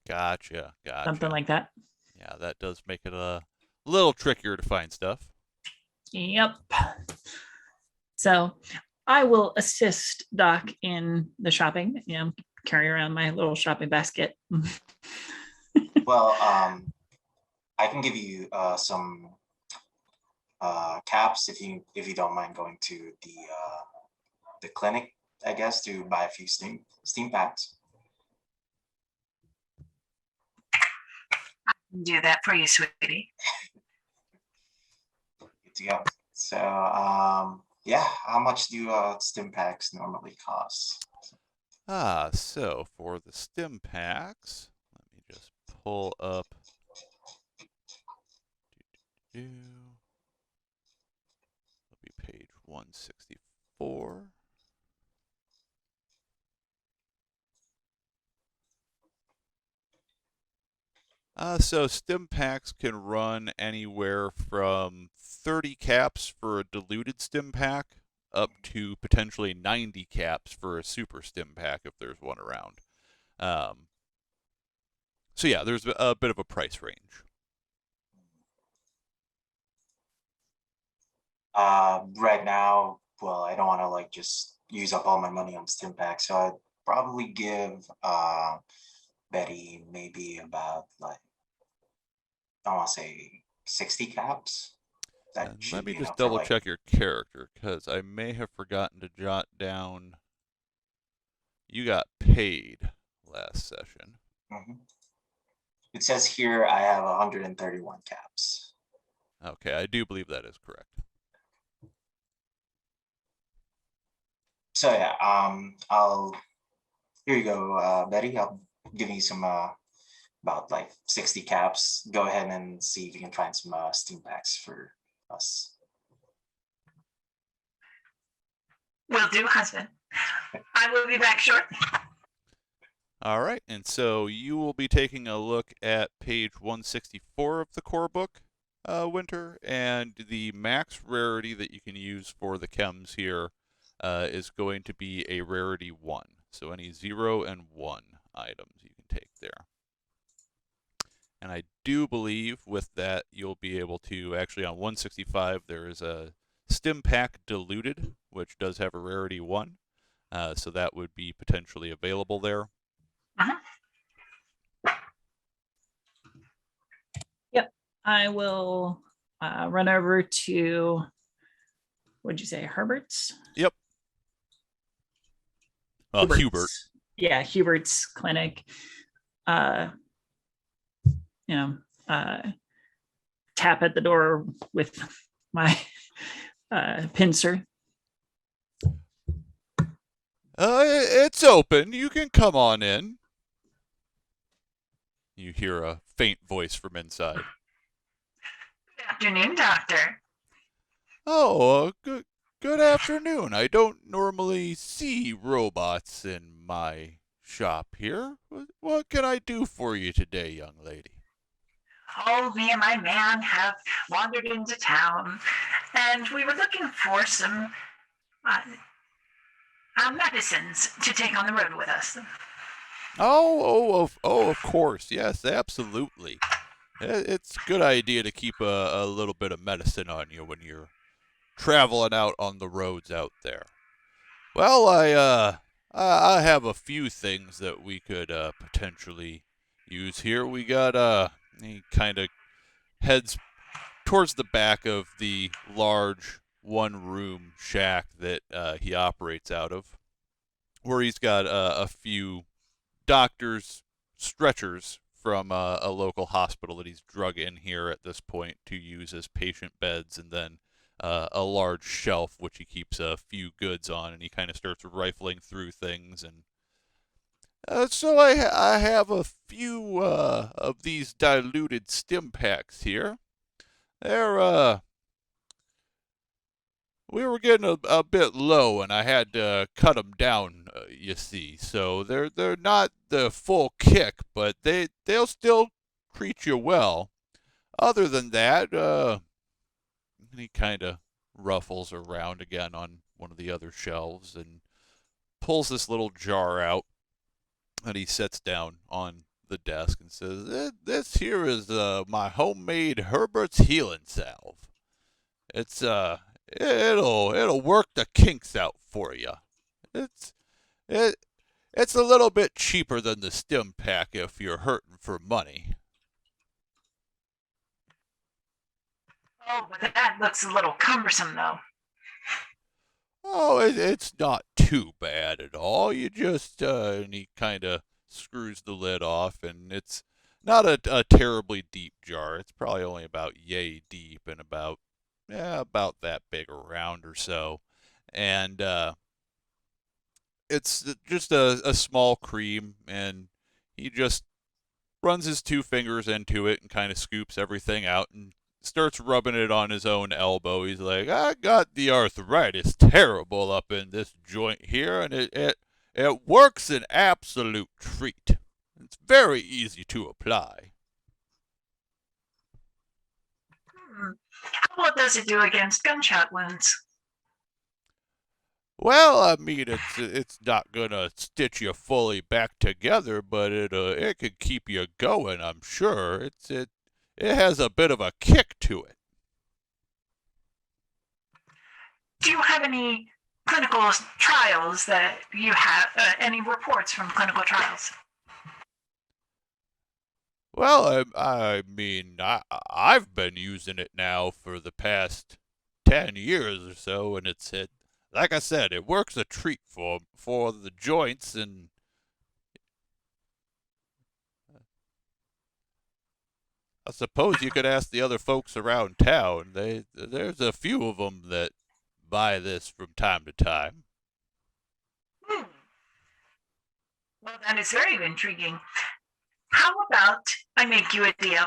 Gotcha. something like that. Yeah, that does make it a little trickier to find stuff. Yep. So I will assist Doc in the shopping. Carry around my little shopping basket. Well, I can give you some caps if you don't mind going to the clinic, I guess, to buy a few steam packs. I can do that for you, sweetie. Good to go. So, yeah, how much do stim packs normally cost? So for the stim packs, let me just pull up. It'll be page 164. So stim packs can run anywhere from 30 caps for a diluted stim pack up to potentially 90 caps for a super stim pack if there's one around. So yeah, there's a bit of a price range. Right now, well, I don't want to like just use up all my money on stim packs, so I'd probably give Betty maybe about like I want to say 60 caps. That And let should me be just enough for double like. check your character because I may have forgotten to jot down. You got paid last session. Mhm. It says here I have 131 caps. Okay, I do believe that is correct. So yeah, I'll here you go, Betty. I'll give you some about like 60 caps. Go ahead and see if you can find some Steam packs for us. Will do, husband. I will be back shortly. All right, and so you will be taking a look at page 164 of the core book, Winter, and the max rarity that you can use for the chems here is going to be a rarity 1. So any 0 and 1 items you can take there. And I do believe with that you'll be able to, actually on 165 there is a stim pack diluted, which does have a rarity 1. So that would be potentially available there. Yep, I will run over to, what'd you say, Herbert's? Yep. Hubert. Yeah, Hubert's clinic. Tap at the door with my pincer. It's open. You can come on in. You hear a faint voice from inside. Good afternoon, Doctor. Oh, good afternoon. I don't normally see robots in my shop here. What can I do for you today, young lady? Oh, me and my man have wandered into town, and we were looking for some medicines to take on the road with us. Of course. Yes, absolutely. It's a good idea to keep a little bit of medicine on you when you're traveling out on the roads out there. Well, I have a few things that we could potentially use here. We got he kind of heads towards the back of the large one-room shack that he operates out of, where he's got a few doctors' stretchers from a local hospital that he's drug in here at this point to use as patient beds, and then a large shelf which he keeps a few goods on, and he kind of starts rifling through things. And so I have a few of these diluted stim packs here. They're we were getting a bit low, and I had to cut them down, you see. So they're not the full kick, but they'll still treat you well. Other than that, he kind of ruffles around again on one of the other shelves and pulls this little jar out that he sets down on the desk and says, "This here is my homemade Herbert's healing salve. It's it'll work the kinks out for you. It's it's a little bit cheaper than the stim pack if you're hurting for money." Oh, but that looks a little cumbersome, though. Oh, it's not too bad at all. You just and he kind of screws the lid off, and it's not a terribly deep jar. It's probably only about yay deep and about that big around or so. And it's just a small cream, and he just runs his two fingers into it and kind of scoops everything out and starts rubbing it on his own elbow. He's like, "I got the arthritis terrible up in this joint here, and it works an absolute treat. It's very easy to apply." What does it do against gunshot wounds? Well, I mean, it's not gonna stitch you fully back together, but it could keep you going. I'm sure. It has a bit of a kick to it. Do you have any clinical trials that you have, any reports from clinical trials? Well, I mean, I've been using it now for the past 10 years or so, and like I said, it works a treat for the joints, and I suppose you could ask the other folks around town. There's a few of them that buy this from time to time. Hmm. Well, that is very intriguing. How about I make you a deal?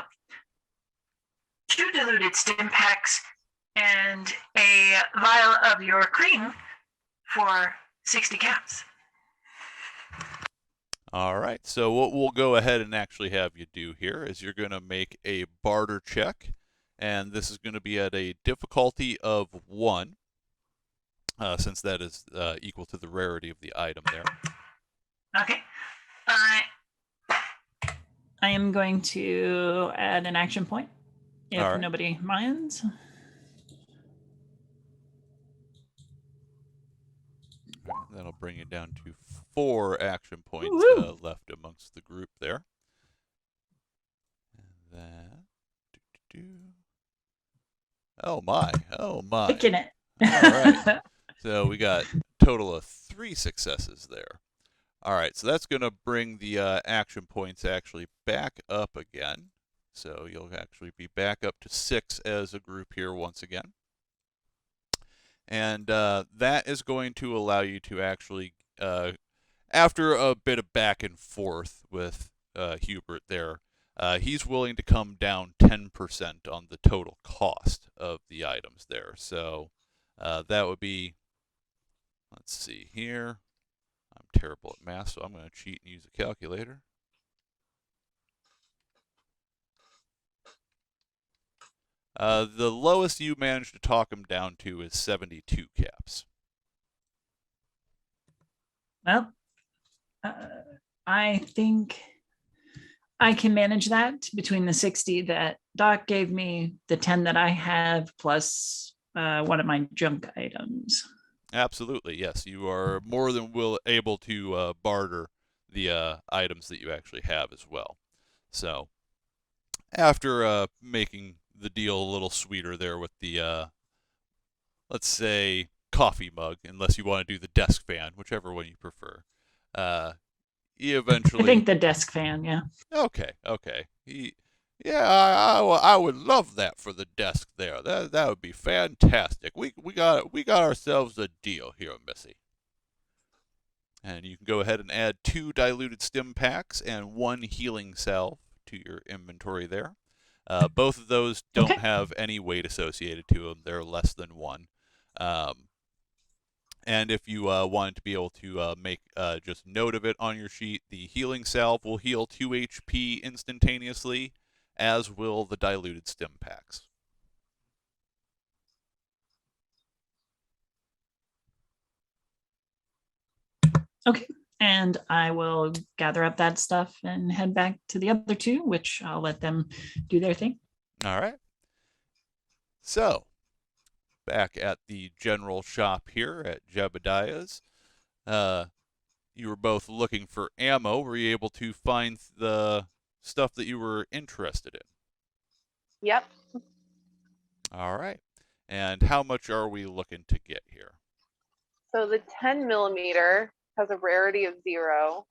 2 diluted stim packs and a vial of your cream for 60 caps. All right, so what we'll go ahead and actually have you do here is you're going to make a barter check, and this is going to be at a difficulty of 1, since that is equal to the rarity of the item there. Okay. I am going to add an action point, if All right. nobody minds. That'll bring you down to 4 action points left amongst the group there. And that. Oh my! Oh my! Picking it. All right. So we got a total of 3 successes there. All right, so that's going to bring the action points actually back up again. So you'll actually be back up to 6 as a group here once again. And that is going to allow you to actually, after a bit of back and forth with Hubert there, he's willing to come down 10% on the total cost of the items there. So that would be, let's see here. I'm terrible at math, so I'm going to cheat and use a calculator. The lowest you managed to talk him down to is 72 caps. Well, I think I can manage that between the 60 that Doc gave me, the 10 that I have, plus one of my junk items. Absolutely, yes. You are more than able to barter the items that you actually have as well. So, after making the deal a little sweeter there with the, let's say, coffee mug, unless you want to do the desk fan, whichever one you prefer, he eventually... I think the desk fan, yeah. Okay. I would love that for the desk there. That would be fantastic. We got ourselves a deal here, Missy. And you can go ahead and add 2 diluted stim packs and 1 healing salve to your inventory there. Both of those don't have any weight associated to them. They're less than 1. And if you wanted to be able to make just note of it on your sheet, the healing salve will heal 2 HP instantaneously, as will the diluted stim packs. Okay, and I will gather up that stuff and head back to the other 2, which I'll let them do their thing. All right. So, back at the general shop here at Jebediah's, you were both looking for ammo. Were you able to find the stuff that you were interested in? Yep. All right. And how much are we looking to get here? So the 10 millimeter has a rarity of 0.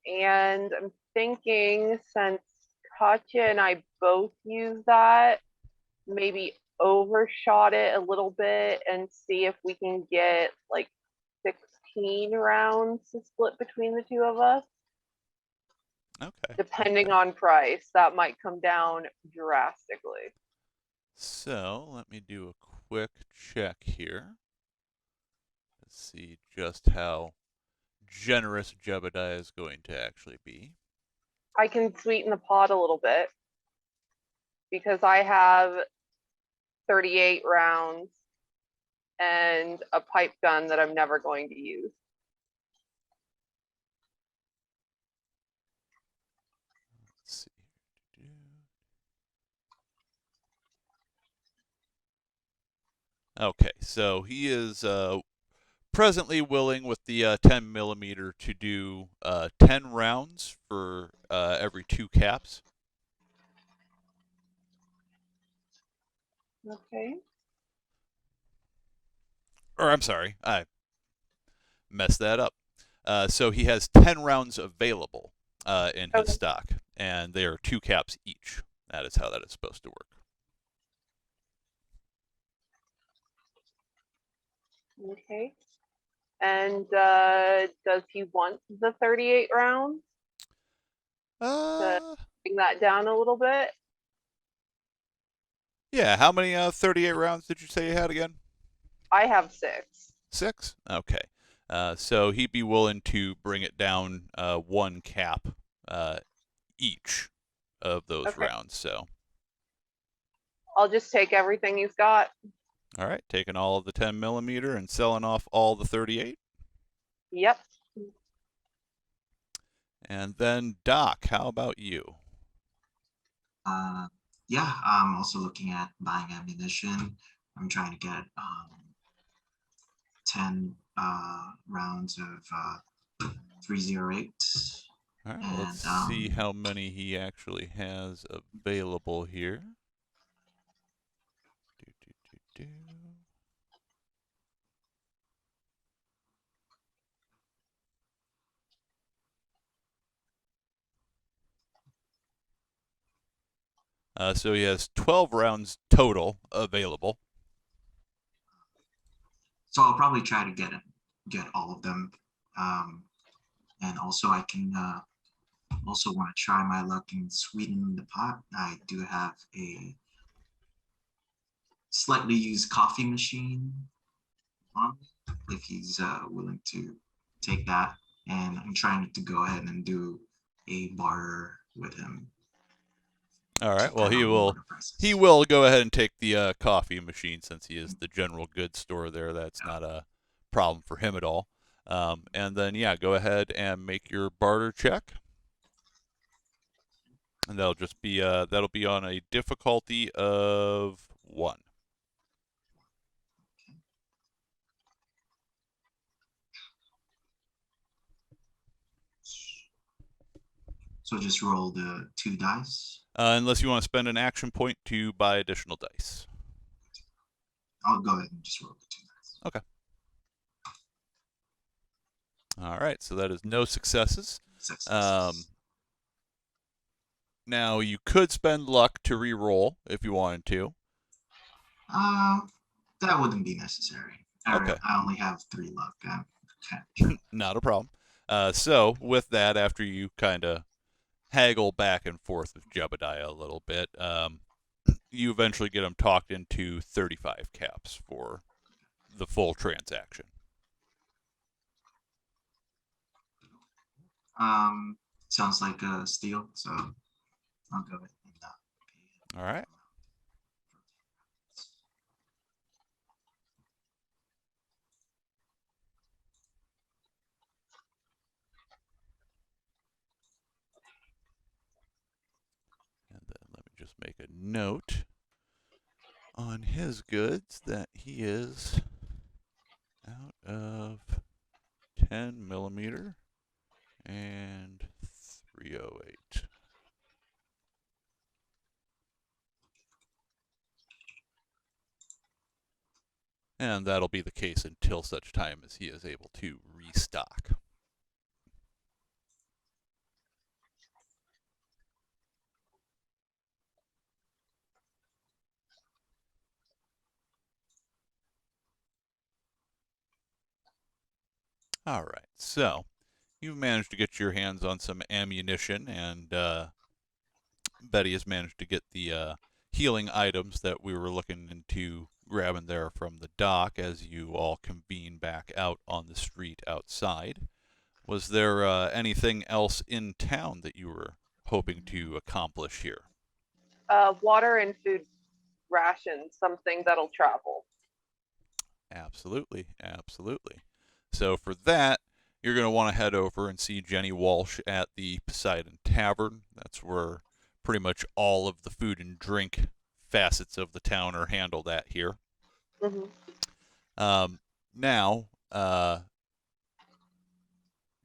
And I'm thinking, since Katya and I both use that, maybe overshot it a little bit and see if we can get like 16 rounds to split between the 2 of us. Okay. Depending on price, that might come down drastically. So let me do a quick check here. Let's see just how generous Jebediah is going to actually be. I can sweeten the pot a little bit because I have 38 rounds, and a pipe gun that I'm never going to use. Let's see. Okay, so he is presently willing with the 10 millimeter to do 10 rounds for every 2 caps. Okay. Or I'm sorry, I messed that up. So he has 10 rounds available in his stock, and they are 2 caps each. That is how that is supposed to work. Okay. And does he want the 38 rounds? To bring that down a little bit? Yeah, how many 38 rounds did you say you had again? I have 6. 6? Okay. So he'd be willing to bring it down 1 cap each of those rounds. So I'll just take everything he's got. all right, taking all of the 10 millimeter and selling off all the 38. Yep. And then Doc, how about you? Yeah, I'm also looking at buying ammunition. I'm trying to get 10 rounds of 308. All right, let's see how many he actually has available here. So he has 12 rounds total available. So I'll probably try to get all of them. And also I can also want to try my luck and sweeten the pot. I do have a slightly used coffee machine on if he's willing to take that. And I'm trying to go ahead and do a barter with him. All right. Well, he will go ahead and take the coffee machine since he is the general goods store there. That's not a problem for him at all. And then yeah, go ahead and make your barter check, and that'll just be that'll be on a difficulty of 1. So just roll the 2 dice. Unless you want to spend an action point to buy additional dice. I'll go ahead and just roll the 2 dice. Okay. All right, so that is no successes. Now you could spend luck to re-roll if you wanted to. That wouldn't be necessary. Okay. I only have 3 luck. Not a problem. So with that, after you kind of haggle back and forth with Jebediah a little bit, you eventually get him talked into 35 caps for the full transaction. Sounds like a steal, so I'll go ahead and pay. All right. And then let me just make a note on his goods that he is out of 10 millimeter and 308. And that'll be the case until such time as he is able to restock. All right, so you've managed to get your hands on some ammunition, and Betty has managed to get the healing items that we were looking into grabbing there from the dock as you all convene back out on the street outside. Was there anything else in town that you were hoping to accomplish here? Water and food ration something that'll travel. Absolutely, absolutely. So for that, you're going to want to head over and see Jenny Walsh at the Poseidon Tavern. That's where pretty much all of the food and drink facets of the town are handled at here. Mm-hmm. Now,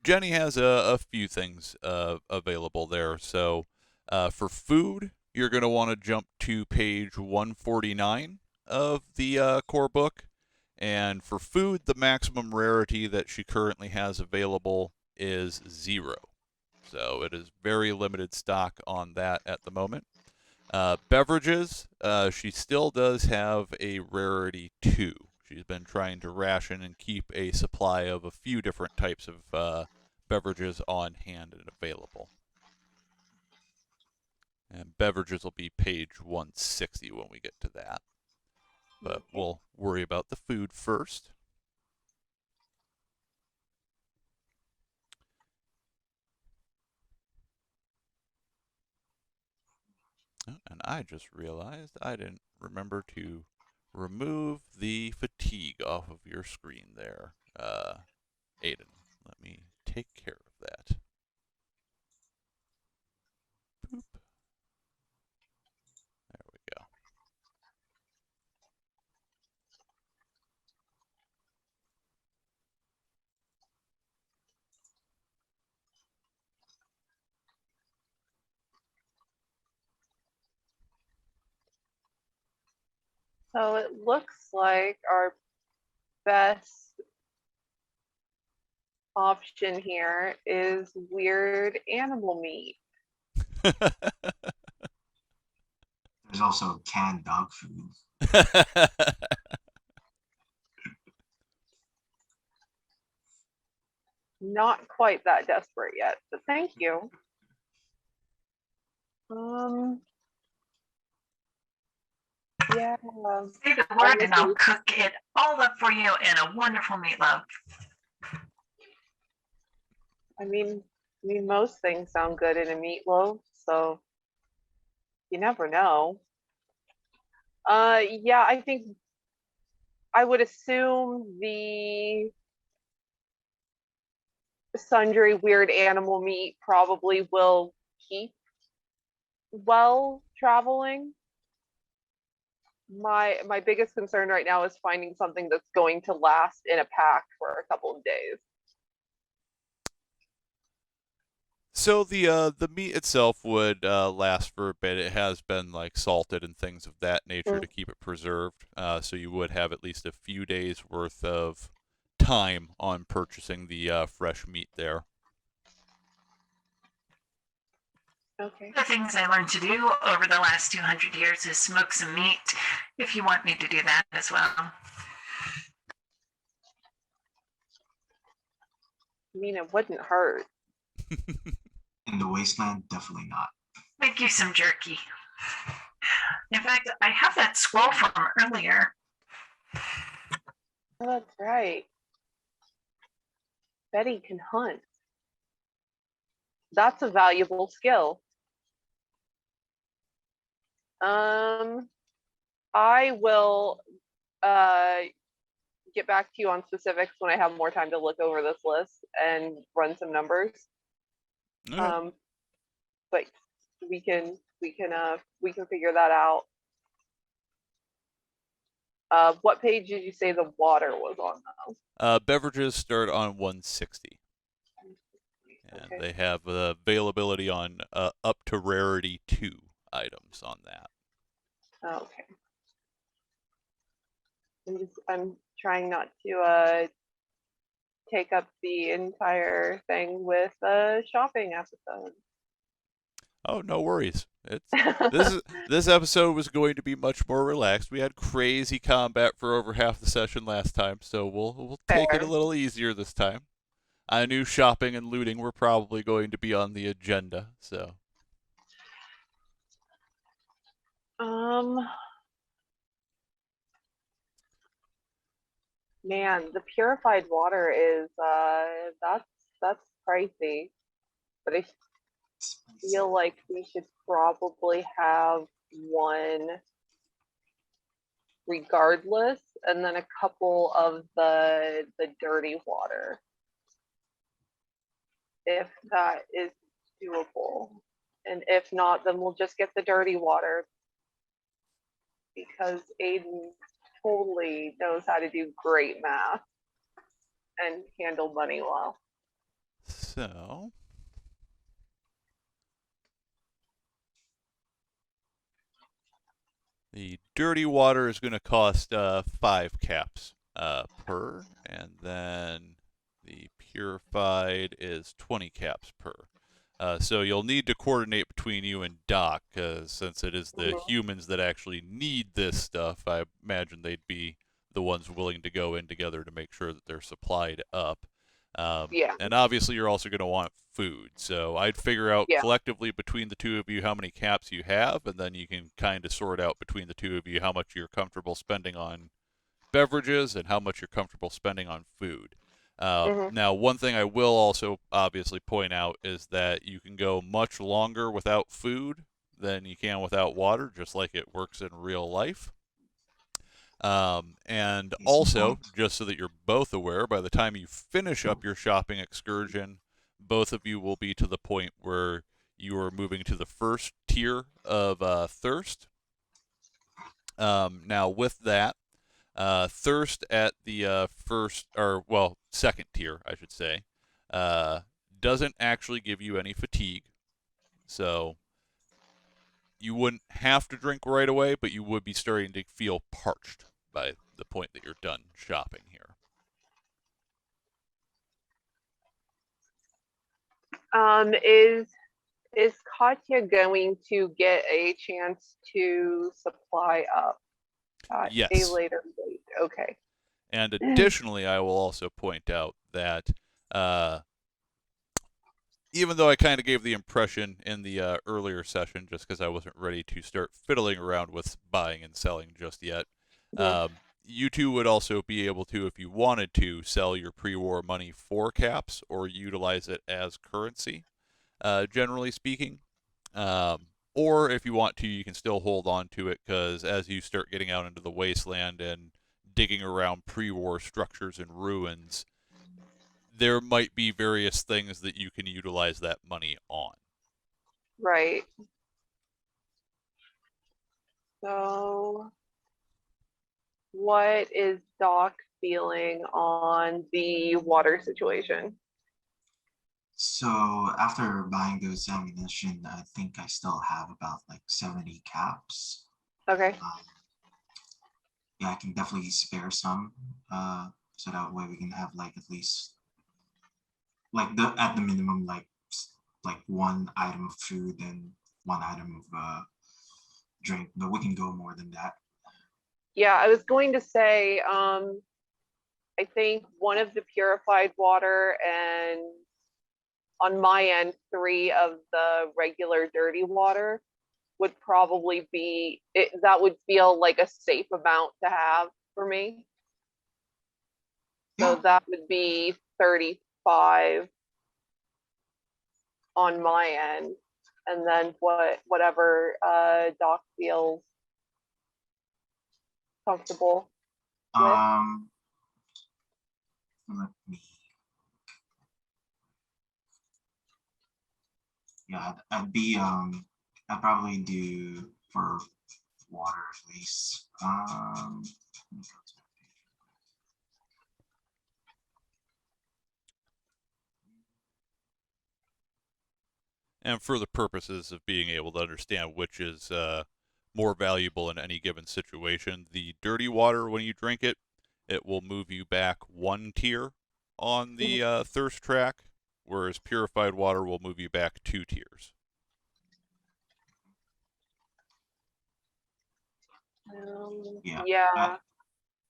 Jenny has a few things available there. So for food, you're going to want to jump to page 149 of the core book. And for food, the maximum rarity that she currently has available is 0. So it is very limited stock on that at the moment. Beverages, she still does have a rarity 2. She's been trying to ration and keep a supply of a few different types of beverages on hand and available. And beverages will be page 160 when we get to that. But we'll worry about the food first. And I just realized I didn't remember to remove the fatigue off of your screen there, Aiden. Let me take care of that. Boop. There we go. So it looks like our best option here is weird animal meat. There's also canned dog food. Not quite that desperate yet, but thank you. Yeah. Say the word and I'll cook it all up for you in a wonderful meatloaf. I mean, most things sound good in a meatloaf, so you never know. Yeah, I think I would assume the sundry weird animal meat probably will keep well traveling. My biggest concern right now is finding something that's going to last in a pack for a couple of days. So the meat itself would last for a bit. It has been like salted and things of that nature to keep it preserved. So you would have at least a few days worth of time on purchasing the fresh meat there. Okay. The things I learned to do over the last 200 years is smoke some meat, if you want me to do that as well. I mean, it wouldn't hurt. In the Wasteland, definitely not. Make you some jerky. In fact, I have that scroll from earlier. Oh, that's right. Betty can hunt. That's a valuable skill. I will get back to you on specifics when I have more time to look over this list and run some numbers. Okay. But we can figure that out. What page did you say the water was on though? Beverages start on 160. And Okay. they have availability on up to rarity 2 items on that. Okay. I'm trying not to take up the entire thing with a shopping episode. Oh, no worries. This episode was going to be much more relaxed. We had crazy combat for over half the session last time, so we'll take it a little easier this time. I knew shopping and looting were probably going to be on the agenda, so. Man, the purified water is that's pricey, but I feel like we should probably have one regardless, and then a couple of the dirty water, if that is doable. And if not, then we'll just get the dirty water, because Aiden totally knows how to do great math and handle money well. So the dirty water is going to cost 5 caps per, and then the purified is 20 caps per. So you'll need to coordinate between you and Doc, because since it is the humans that actually need this stuff, I imagine they'd be the ones willing to go in together to make sure that they're supplied up. Yeah. And obviously you're also going to want food. So I'd figure out collectively between the two of you how many caps you have, and then you can kind of sort out between the two of you how much you're comfortable spending on beverages and how much you're comfortable spending on food. Now, one thing I will also obviously point out is that you can go much longer without food than you can without water, just like it works in real life. And also, just so that you're both aware, by the time you finish up your shopping excursion, both of you will be to the point where you are moving to the first tier of thirst. Now, with that, thirst at the second tier, I should say, doesn't actually give you any fatigue. So you wouldn't have to drink right away, but you would be starting to feel parched by the point that you're done shopping here. Is Katya going to get a chance to supply up at Yes. a later date? Okay. And additionally, I will also point out that even though I kind of gave the impression in the earlier session, just because I wasn't ready to start fiddling around with buying and selling just yet, you two would also be able to, if you wanted to, sell your pre-war money for caps or utilize it as currency, generally speaking. Or if you want to, you can still hold on to it, because as you start getting out into the wasteland and digging around pre-war structures and ruins, there might be various things that you can utilize that money on. Right. So, what is Doc feeling on the water situation? So after buying those ammunition, I think I still have about like 70 caps. Okay. Yeah, I can definitely spare some, so that way we can have like at least like at the minimum like one item of food and one item of drink, but we can go more than that. Yeah, I was going to say, I think one of the purified water, and on my end, 3 of the regular dirty water would probably be, that would feel like a safe amount to have for me. So that would be 35 on my end. And then whatever Doc feels comfortable with. Let me. Yeah, I'd probably do for water at least. And for the purposes of being able to understand which is more valuable in any given situation, the dirty water, when you drink it, it will move you back 1 tier on the thirst track, whereas purified water will move you back 2 tiers. Yeah,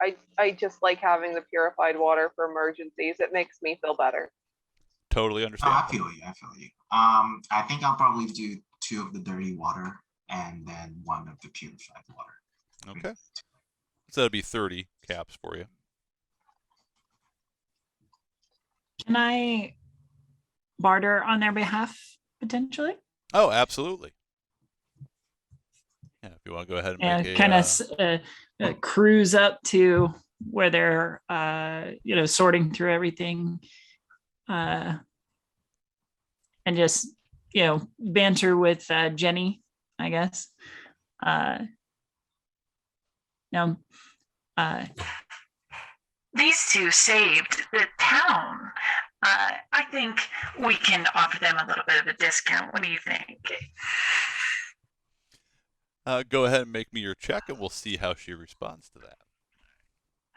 I just like having the purified water for emergencies. It makes me feel better. Totally understand. I feel you. I think I'll probably do 2 of the dirty water and then 1 of the purified water. Okay. So that'd be 30 caps for you. Can I barter on their behalf potentially? Oh, absolutely. Yeah, if you want to go ahead and make kind of cruise up to where they're sorting through everything, and just banter with Jenny, I guess. Now, These two saved the town. I think we can offer them a little bit of a discount. What do you think? Go ahead and make me your check, and we'll see how she responds to that.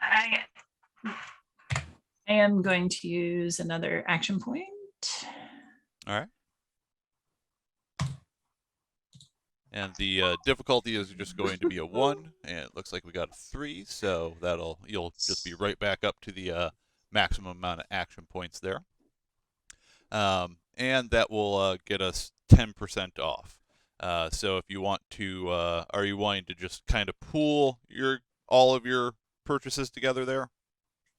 I am going to use another action point. All right. And the difficulty is just going to be a 1, and it looks like we got a 3, so you'll just be right back up to the maximum amount of action points there. And that will get us 10% off. So if you want to, are you wanting to just kind of pool all of your purchases together there?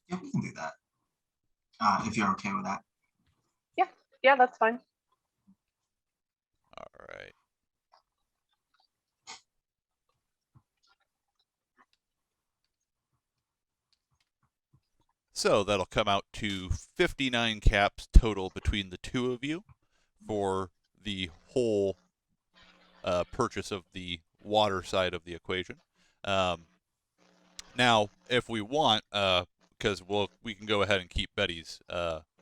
Yeah, we can do that. If you're okay with that. Yeah, that's fine. All right. So that'll come out to 59 caps total between the two of you for the whole purchase of the water side of the equation. Now, if we want, because we can go ahead and keep Betty's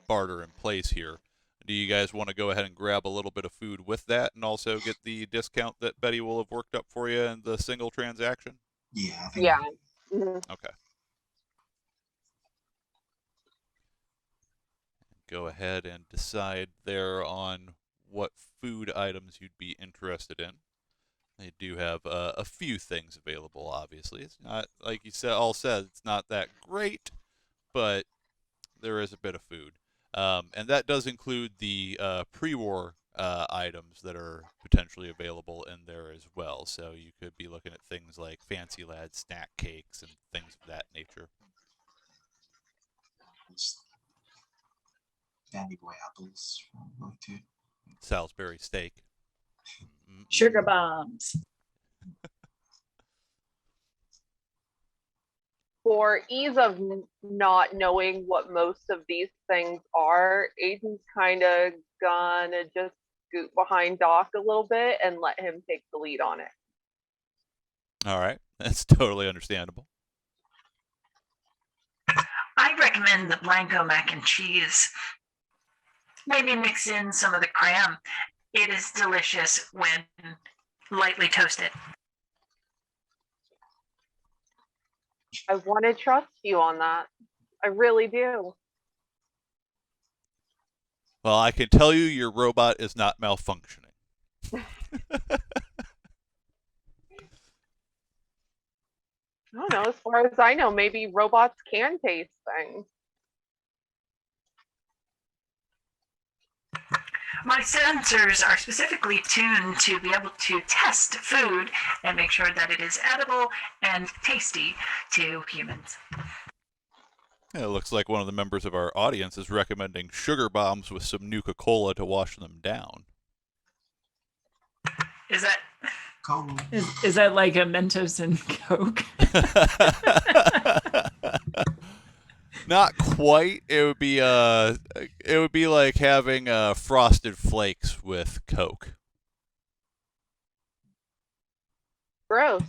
barter in place here. Do you guys want to go ahead and grab a little bit of food with that and also get the discount that Betty will have worked up for you in the single transaction? Yeah, I think. Yeah. Mhm. Okay. Go ahead and decide there on what food items you'd be interested in. They do have a few things available, obviously. It's not, like you said, it's not that great, but there is a bit of food. And that does include the pre-war items that are potentially available in there as well. So you could be looking at things like Fancy Lad snack cakes and things of that nature. Dandy Boy apples, probably too. Salisbury steak. Sugar bombs. For ease of not knowing what most of these things are, Aiden's kind of gonna just scoot behind Doc a little bit and let him take the lead on it. All right. That's totally understandable. I recommend the Blanco mac and cheese. Maybe mix in some of the cram. It is delicious when lightly toasted. I want to trust you on that. I really do. Well, I can tell you your robot is not malfunctioning. I don't know. As far as I know, maybe robots can taste things. My sensors are specifically tuned to be able to test food and make sure that it is edible and tasty to humans. It looks like one of the members of our audience is recommending sugar bombs with some Nuka-Cola to wash them down. Is that... Cool. Is that like a Mentos and Coke? Not quite. It would be like having Frosted Flakes with Coke. Gross.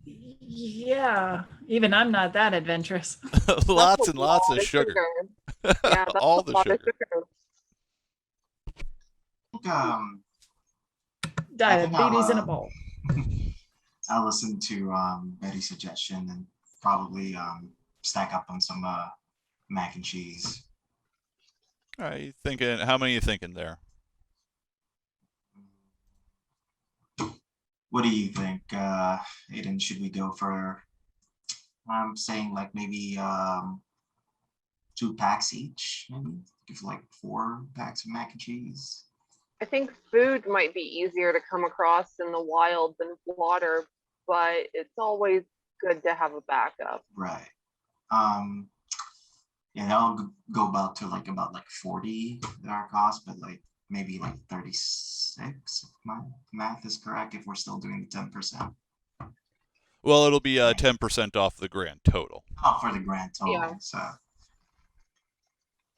Yeah, even I'm not that adventurous. Lots and lots of sugar. Yeah, that's All a the lot of sugar. Diabetes in a bowl. I'll listen to Betty's suggestion and probably stack up on some mac and cheese. All right, you thinking? How many are you thinking there? What do you think, Aiden? Should we go for? I'm saying like maybe 2 packs each. Maybe give like 4 packs of mac and cheese. I think food might be easier to come across in the wild than water, but it's always good to have a backup. Right. Yeah, that'll go about 40 our cost, but like maybe like 36 if my math is correct, if we're still doing the 10%. Well, it'll be 10% off the grand total. Oh, for the grand total. Yeah. So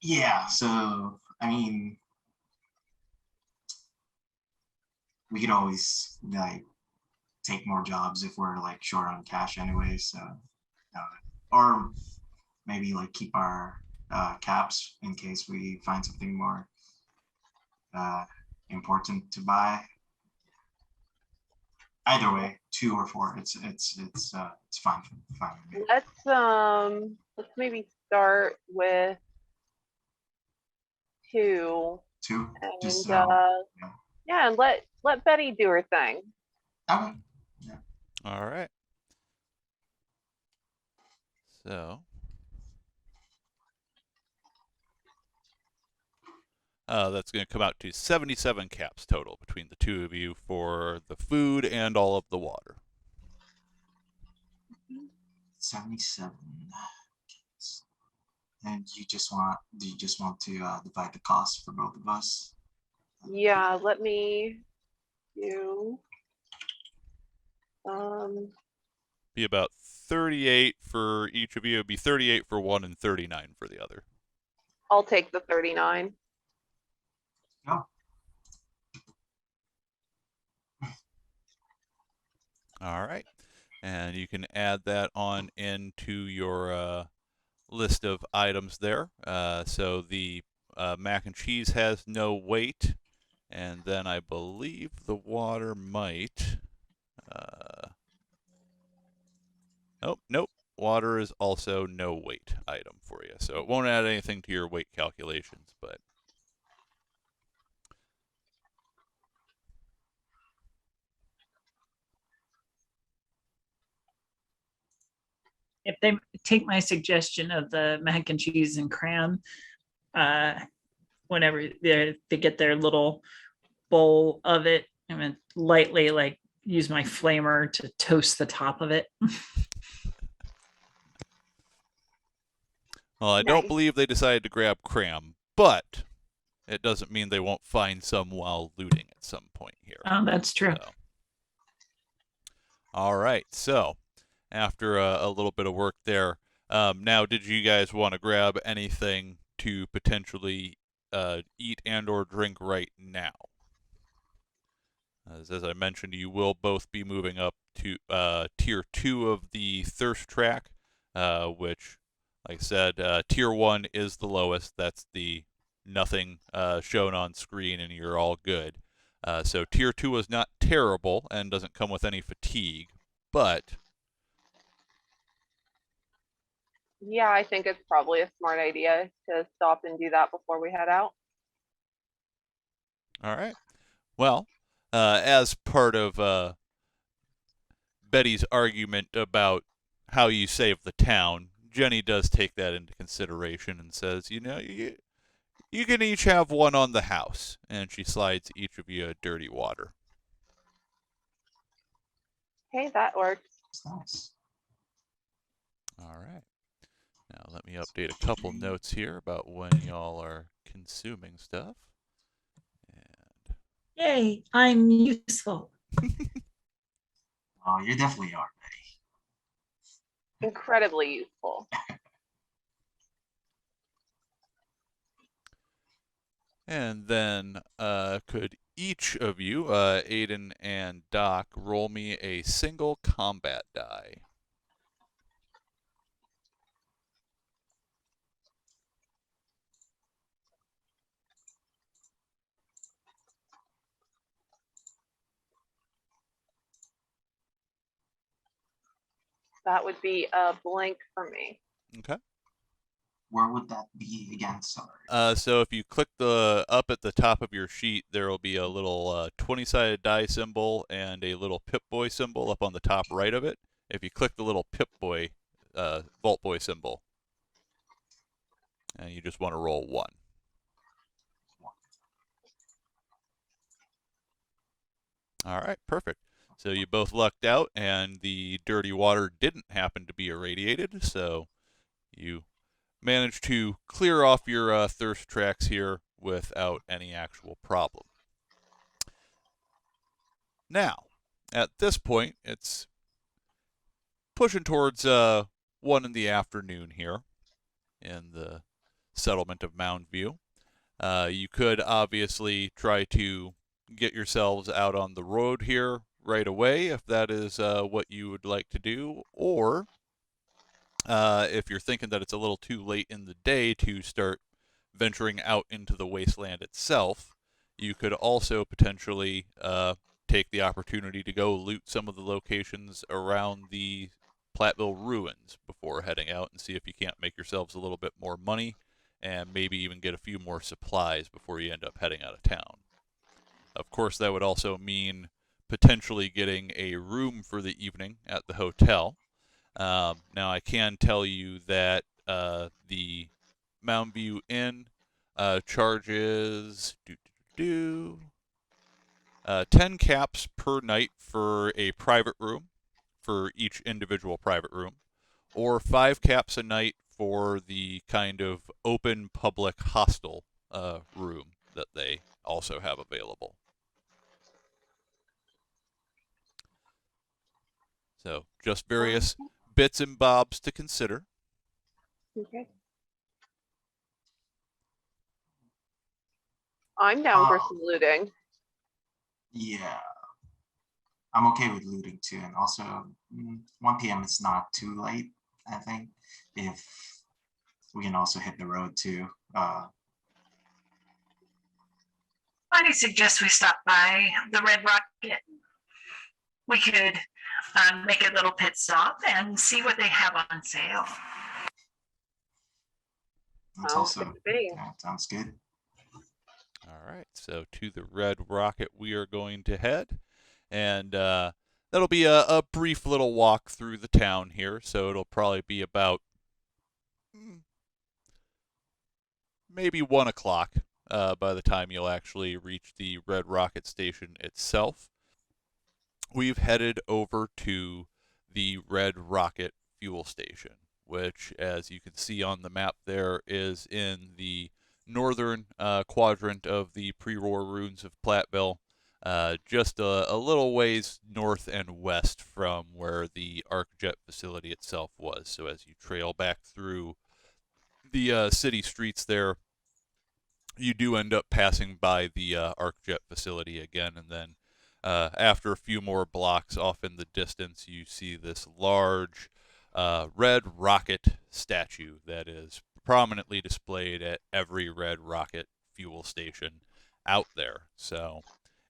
yeah, so I mean, we could always like take more jobs if we're like short on cash anyway. So, or maybe like keep our caps in case we find something more important to buy. Either way, 2 or 4, it's fine with me. Let's maybe start with 2. 2, And just yeah, and let Betty do her thing. okay. All right. So, that's going to come out to 77 caps total between the two of you for the food and all of the water. 77. And do you just want to divide the cost for both of us? Yeah, let me do Be about 38 for each of you. It'd be 38 for one and 39 for the other. I'll take the 39. No. All right. And you can add that on into your list of items there. So the mac and cheese has no weight. And then I believe the water might... Nope. Water is also no weight item for you. So it won't add anything to your weight calculations, but... If they take my suggestion of the mac and cheese and cram, whenever they get their little bowl of it, I'm gonna lightly like use my flamer to toast the top of it. Well, I don't believe they decided to grab cram, but it doesn't mean they won't find some while looting at some point here. Oh, that's true. So. All right, so after a little bit of work there, now did you guys want to grab anything to potentially eat and or drink right now? As I mentioned, you will both be moving up to tier 2 of the thirst track, which, like I said, tier 1 is the lowest. That's the nothing shown on screen and you're all good. So tier 2 is not terrible and doesn't come with any fatigue, but... Yeah, I think it's probably a smart idea to stop and do that before we head out. All right. Well, as part of Betty's argument about how you save the town, Jenny does take that into consideration and says, you can each have one on the house. And she slides each of you a dirty water. Hey, that works. That's nice. All right. Now let me update a couple notes here about when y'all are consuming stuff. And Yay, I'm useful. Oh, you definitely are, Betty. Incredibly useful. And then could each of you, Aiden and Doc, roll me a single combat die? That would be a blank for me. Okay. Where would that be again? Sorry. So if you click the up at the top of your sheet, there will be a little 20-sided die symbol and a little Pip-Boy symbol up on the top right of it. If you click the little Pip-Boy, Vault Boy symbol, and you just want to roll 1. All right, perfect. So you both lucked out, and the dirty water didn't happen to be irradiated, so you managed to clear off your thirst tracks here without any actual problem. Now, at this point, it's pushing towards 1 in the afternoon here in the settlement of Mound View. You could obviously try to get yourselves out on the road here right away if that is what you would like to do, or if you're thinking that it's a little too late in the day to start venturing out into the wasteland itself, you could also potentially take the opportunity to go loot some of the locations around the Platteville ruins before heading out and see if you can't make yourselves a little bit more money and maybe even get a few more supplies before you end up heading out of town. Of course, that would also mean potentially getting a room for the evening at the hotel. Now, I can tell you that the Mound View Inn charges 10 caps per night for a private room, for each individual private room, or 5 caps a night for the kind of open public hostel room that they also have available. So just various bits and bobs to consider. Okay. I'm down for some looting. Yeah, I'm okay with looting too, and also 1 p.m. is not too late. I think if we can also hit the road too. I suggest we stop by the Red Rocket. We could make a little pit stop and see what they have on sale. That's also, yeah, sounds good. All right, so to the Red Rocket we are going to head, and that'll be a brief little walk through the town here, so it'll probably be about maybe 1 o'clock by the time you'll actually reach the Red Rocket station itself. We've headed over to the Red Rocket fuel station, which, as you can see on the map there, is in the northern quadrant of the pre-war ruins of Platteville, just a little ways north and west from where the ArcJet facility itself was. So as you trail back through the city streets there, you do end up passing by the ArcJet facility again, and then after a few more blocks off in the distance, you see this large Red Rocket statue that is prominently displayed at every Red Rocket fuel station out there. So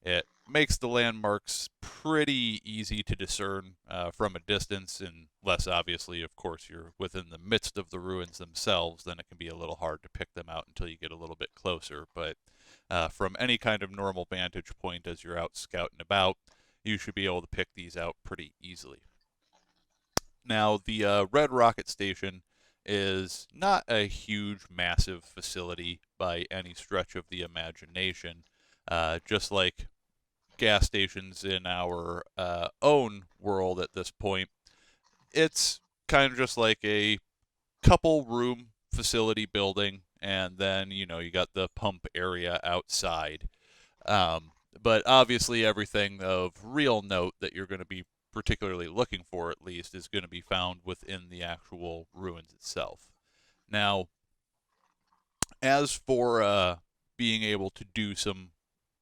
it makes the landmarks pretty easy to discern from a distance, unless obviously, of course, you're within the midst of the ruins themselves, then it can be a little hard to pick them out until you get a little bit closer. But from any kind of normal vantage point as you're out scouting about, you should be able to pick these out pretty easily. Now, the Red Rocket Station is not a huge, massive facility by any stretch of the imagination. Just like gas stations in our own world at this point, it's kind of just like a couple room facility building, and then you got the pump area outside. But obviously everything of real note that you're going to be particularly looking for, at least, is going to be found within the actual ruins itself. Now, as for being able to do some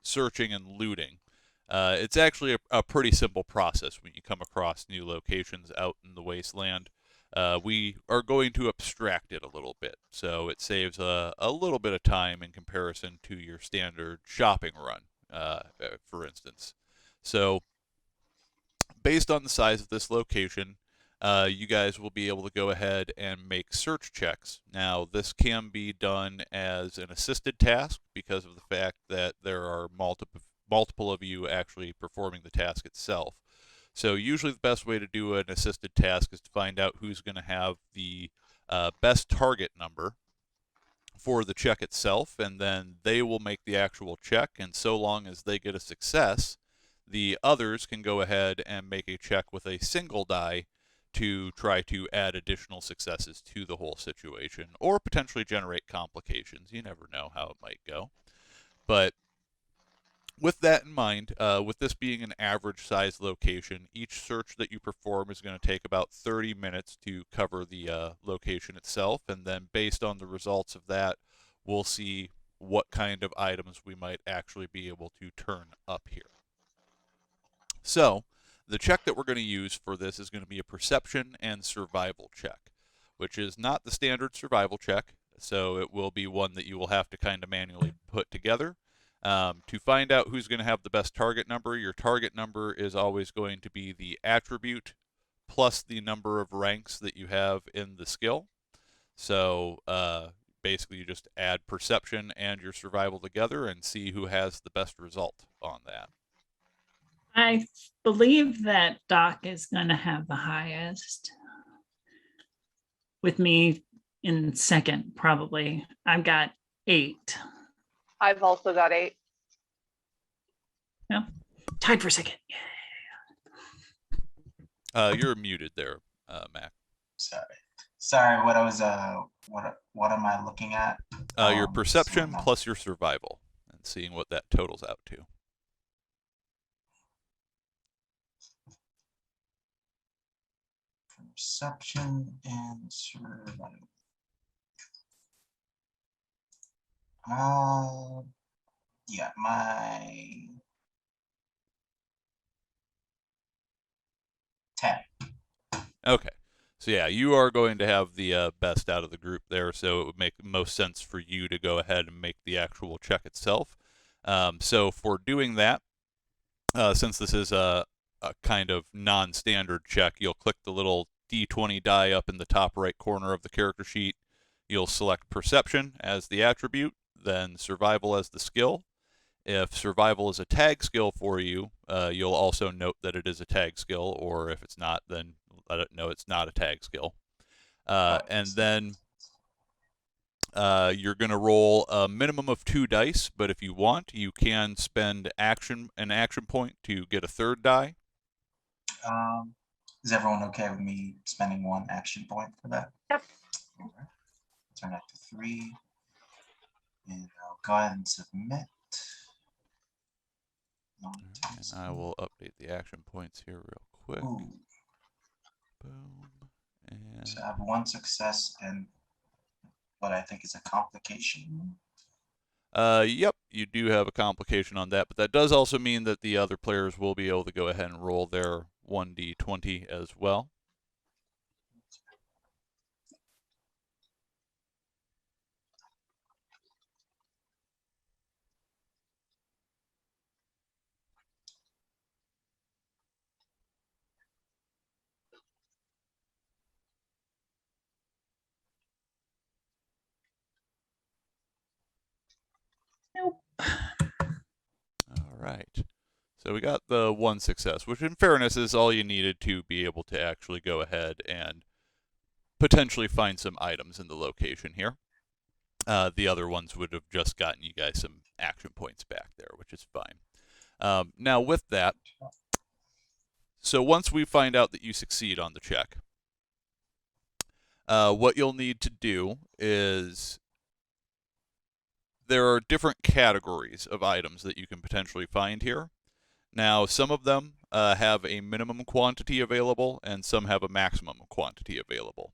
searching and looting, it's actually a pretty simple process when you come across new locations out in the wasteland. We are going to abstract it a little bit, so it saves a little bit of time in comparison to your standard shopping run, for instance. So, based on the size of this location, you guys will be able to go ahead and make search checks. Now, this can be done as an assisted task because of the fact that there are multiple of you actually performing the task itself. So usually the best way to do an assisted task is to find out who's going to have the best target number for the check itself, and then they will make the actual check, and so long as they get a success, the others can go ahead and make a check with a single die to try to add additional successes to the whole situation, or potentially generate complications. You never know how it might go. But with that in mind, with this being an average size location, each search that you perform is going to take about 30 minutes to cover the location itself, and then based on the results of that, we'll see what kind of items we might actually be able to turn up here. So, the check that we're going to use for this is going to be a perception and survival check, which is not the standard survival check, so it will be one that you will have to kind of manually put together. To find out who's going to have the best target number, your target number is always going to be the attribute plus the number of ranks that you have in the skill. So basically you just add perception and your survival together and see who has the best result on that. I believe that Doc is going to have the highest, with me in second, probably. I've got 8. I've also got 8. Yeah, tied for second. You're muted there, Mac. Sorry. What I was what am I looking at? Your perception plus your survival, and seeing what that totals out to. Perception and survival. Yeah, my 10. Okay. So yeah, you are going to have the best out of the group there, so it would make most sense for you to go ahead and make the actual check itself. So for doing that, since this is a kind of non-standard check, you'll click the little D20 die up in the top right corner of the character sheet. You'll select Perception as the attribute, then Survival as the skill. If Survival is a tag skill for you, you'll also note that it is a tag skill, or if it's not, then let it know it's not a tag skill. And then you're going to roll a minimum of 2 dice, but if you want, you can spend an action point to get a 3rd die. Is everyone okay with me spending 1 action point for that? Yep. All right. Turn that to 3, and I'll go ahead and submit. And I will update the action points here real quick. Ooh. Boom. And So I have 1 success and what I think is a complication. yep, you do have a complication on that, but that does also mean that the other players will be able to go ahead and roll their 1d20 as well. Nope. All right. So we got the 1 success, which in fairness is all you needed to be able to actually go ahead and potentially find some items in the location here. The other ones would have just gotten you guys some action points back there, which is fine. Now with that, so once we find out that you succeed on the check, what you'll need to do is there are different categories of items that you can potentially find here. Now, some of them have a minimum quantity available, and some have a maximum quantity available.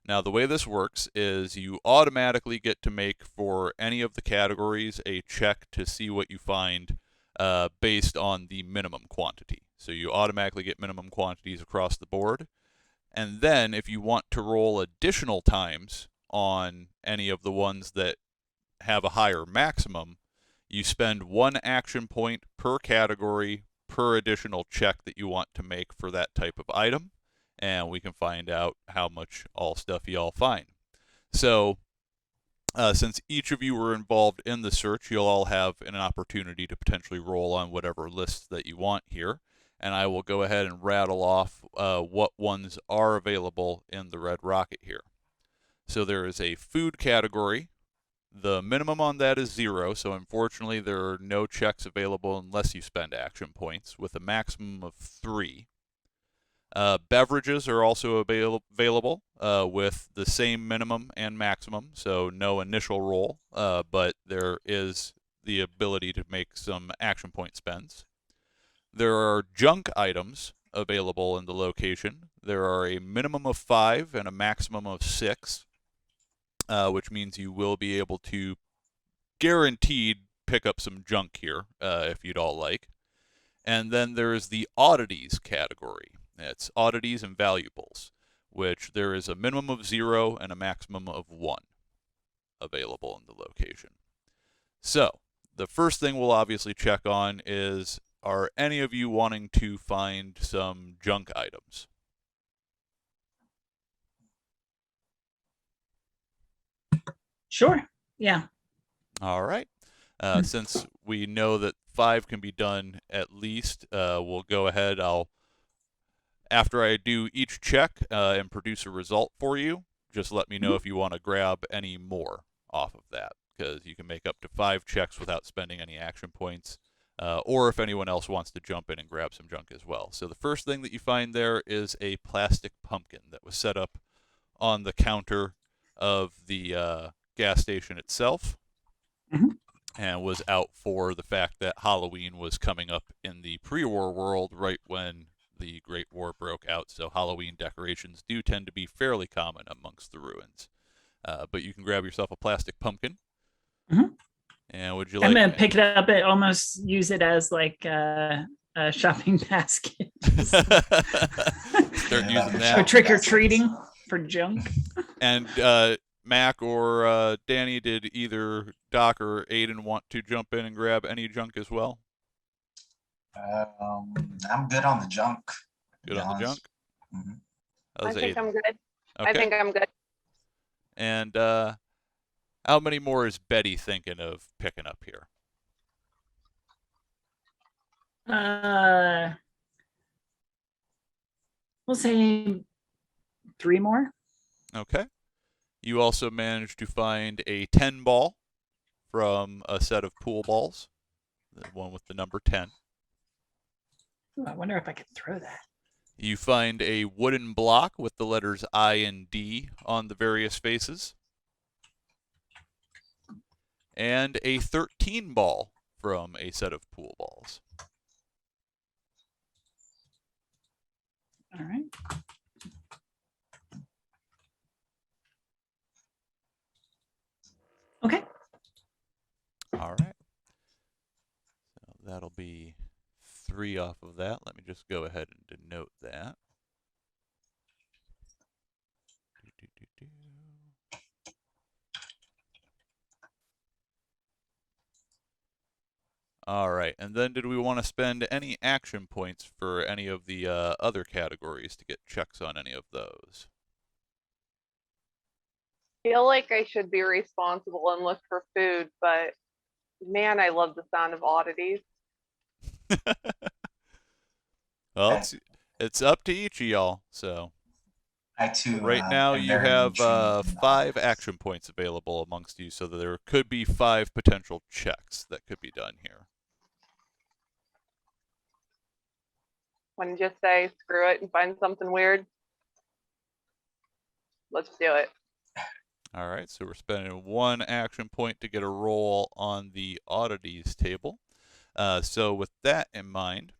Now, the way this works is you automatically get to make, for any of the categories, a check to see what you find based on the minimum quantity. So you automatically get minimum quantities across the board. And then, if you want to roll additional times on any of the ones that have a higher maximum, you spend 1 action point per category per additional check that you want to make for that type of item, and we can find out how much all stuff y'all find. So since each of you were involved in the search, you'll all have an opportunity to potentially roll on whatever lists that you want here, and I will go ahead and rattle off what ones are available in the Red Rocket here. So there is a food category. The minimum on that is 0, so unfortunately there are no checks available unless you spend action points, with a maximum of 3. Beverages are also available with the same minimum and maximum, so no initial roll, but there is the ability to make some action point spends. There are junk items available in the location. There are a minimum of 5 and a maximum of 6, which means you will be able to guaranteed pick up some junk here if you'd all like. And then there is the Oddities category. It's Oddities and Valuables, which there is a minimum of 0 and a maximum of 1 available in the location. So, the first thing we'll obviously check on is, are any of you wanting to find some junk items? Sure. Yeah. All right. Since we know that 5 can be done at least, we'll go ahead. After I do each check and produce a result for you, just let me know if you want to grab any more off of that, because you can make up to 5 checks without spending any action points, or if anyone else wants to jump in and grab some junk as well. So the first thing that you find there is a plastic pumpkin that was set up on the counter of the gas station itself. And was out for the fact that Halloween was coming up in the pre-war world right when the Great War broke out. So Halloween decorations do tend to be fairly common amongst the ruins. But you can grab yourself a plastic pumpkin. And would you like? I'm gonna pick it up and almost use it as like a shopping basket. Start using that. Or trick or treating for junk. And Mac or Danny, did either Doc or Aiden want to jump in and grab any junk as well? I'm good on the junk. Good on the junk? I think I'm good. Okay. I think I'm good. And how many more is Betty thinking of picking up here? We'll say 3 more. Okay. You also managed to find a 10 ball from a set of pool balls, the one with the number 10. Ooh, I wonder if I could throw that. You find a wooden block with the letters I and D on the various faces. And a 13 ball from a set of pool balls. All right. Okay. All right. So that'll be 3 off of that. Let me just go ahead and denote that. All right, and then did we want to spend any action points for any of the other categories to get checks on any of those? Feel like I should be responsible and look for food, but man, I love the sound of oddities. Well, it's up to each of y'all. So I too. right now am you very have intrigued in 5 this. action points available amongst you, so there could be 5 potential checks that could be done here. When you just say screw it and find something weird, let's do it. All right, so we're spending 1 action point to get a roll on the oddities table. So with that in mind,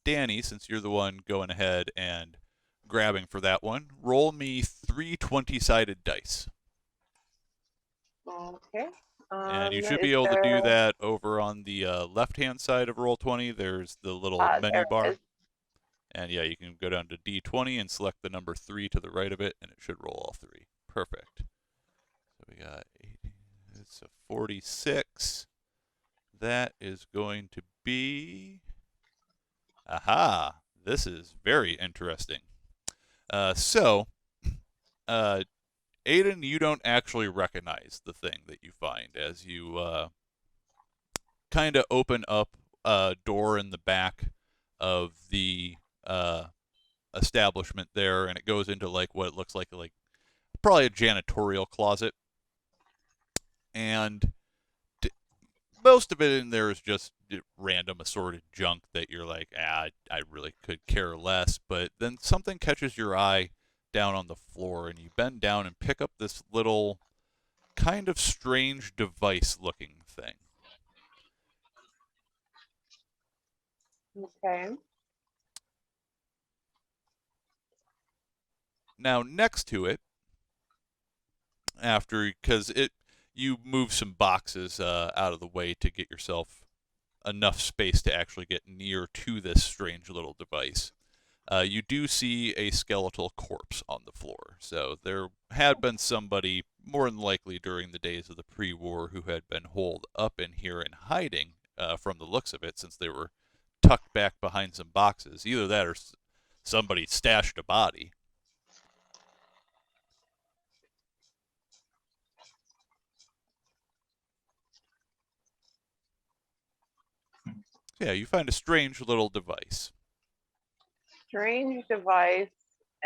Danny, since you're the one going ahead and grabbing for that one, roll me 3 20-sided dice. Okay. And you should be able to do that over on the left-hand side of Roll20. There's the little menu bar. Is. And yeah, you can go down to D20 and select the number 3 to the right of it, and it should roll all 3. Perfect. So we got 80. It's a 46. That is going to be... Aha! This is very interesting. Aiden, you don't actually recognize the thing that you find as you kind of open up a door in the back of the establishment there, and it goes into like what it looks like probably a janitorial closet. And most of it in there is just random assorted junk that you're like, I really could care less. But then something catches your eye down on the floor, and you bend down and pick up this little kind of strange device looking thing. Okay. Now, next to it, because you move some boxes out of the way to get yourself enough space to actually get near to this strange little device. You do see a skeletal corpse on the floor. So there had been somebody, more than likely during the days of the pre-war, who had been holed up in here and hiding from the looks of it, since they were tucked back behind some boxes. Either that or somebody stashed a body. Yeah, you find a strange little device. Strange device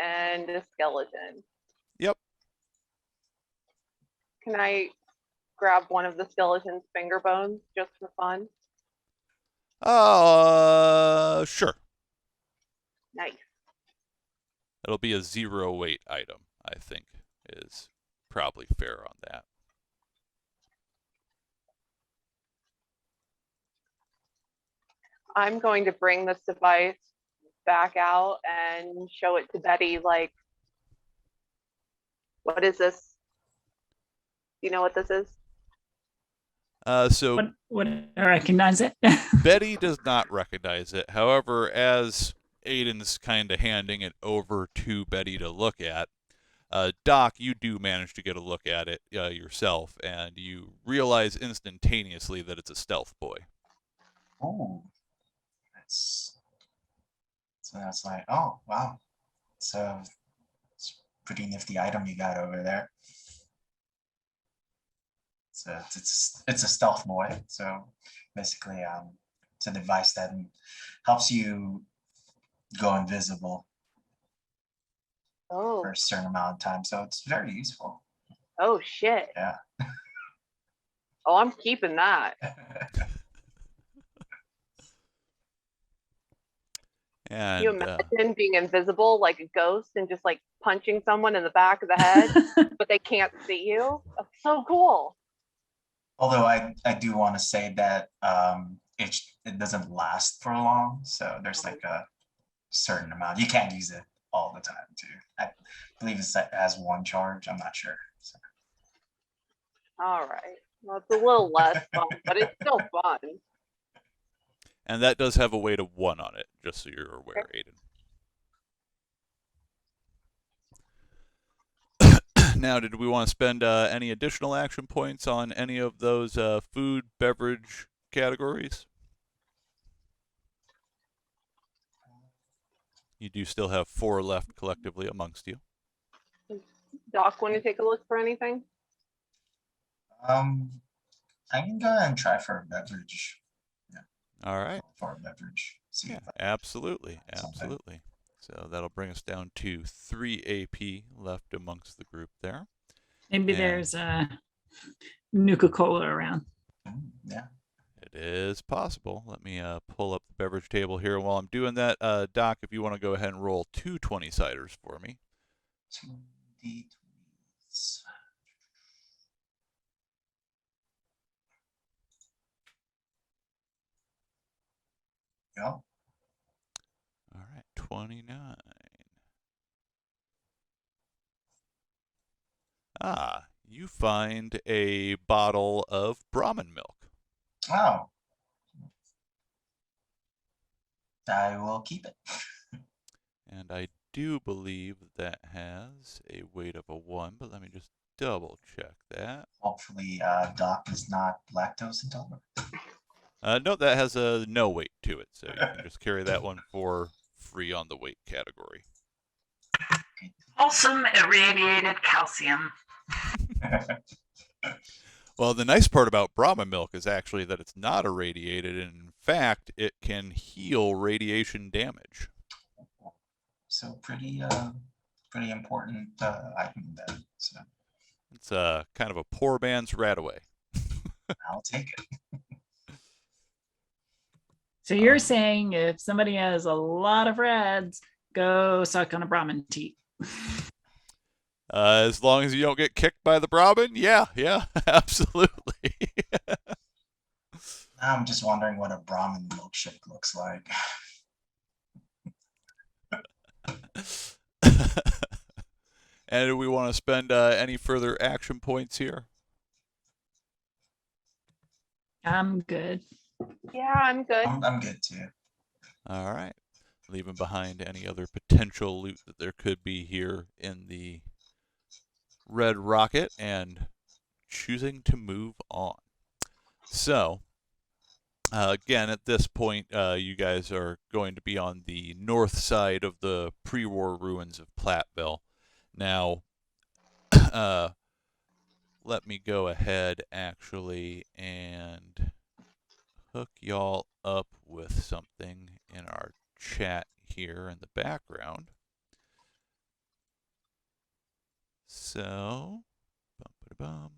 and a skeleton. Yep. Can I grab one of the skeleton's finger bones just for fun? Sure. Nice. It'll be a 0 weight item, I think, is probably fair on that. I'm going to bring this device back out and show it to Betty, like, what is this? Do you know what this is? So Would I recognize it? Betty does not recognize it. However, as Aiden's kind of handing it over to Betty to look at, Doc, you do manage to get a look at it yourself, and you realize instantaneously that it's a stealth boy. Oh, so that's like, oh wow, so it's a pretty nifty item you got over there. So it's a stealth boy. So basically, it's a device that helps you go invisible Oh. for a certain amount of time. So it's very useful. Oh shit. Yeah. Oh, I'm keeping that. And Can you imagine being invisible like a ghost and just like punching someone in the back of the head, but they can't see you? That's so cool. Although I do want to say that it doesn't last for long. So there's like a certain amount. You can't use it all the time too. I believe it has one charge. I'm not sure. So. All right. Well, it's a little less fun, but it's still fun. And that does have a weight of 1 on it, just so you're aware, Aiden. Now, did we want to spend any additional action points on any of those food, beverage categories? You do still have 4 left collectively amongst you. Doc, want to take a look for anything? I can go ahead and try for a beverage. All right. For a beverage. See if Absolutely. something. Absolutely. So that'll bring us down to 3 AP left amongst the group there. Maybe there's a Nuka-Cola around. Yeah. It is possible. Let me pull up the beverage table here. While I'm doing that, Doc, if you want to go ahead and roll 2 20-siders for me. 2 D20s. Yeah. All right, 29. You find a bottle of Brahmin milk. Oh. I will keep it. And I do believe that has a weight of a 1, but let me just double check that. Hopefully, Doc is not lactose intolerant. No, that has a no weight to it, so you can just carry that one for free on the weight category. Wholesome irradiated calcium. Well, the nice part about Brahma milk is actually that it's not irradiated, and in fact, it can heal radiation damage. So pretty important item then. So It's kind of a poor man's Radaway. I'll take it. So you're saying if somebody has a lot of rads, go suck on a Brahmin teat. As long as you don't get kicked by the Brahmin, yeah, absolutely. I'm just wondering what a Brahmin milkshake looks like. And do we want to spend any further action points here? I'm good. Yeah, I'm good. I'm good too. All right. Leaving behind any other potential loot that there could be here in the Red Rocket and choosing to move on. So, again, at this point, you guys are going to be on the north side of the pre-war ruins of Platteville. Now, let me go ahead, actually, and hook y'all up with something in our chat here in the background. So, bum-ba-da-bum.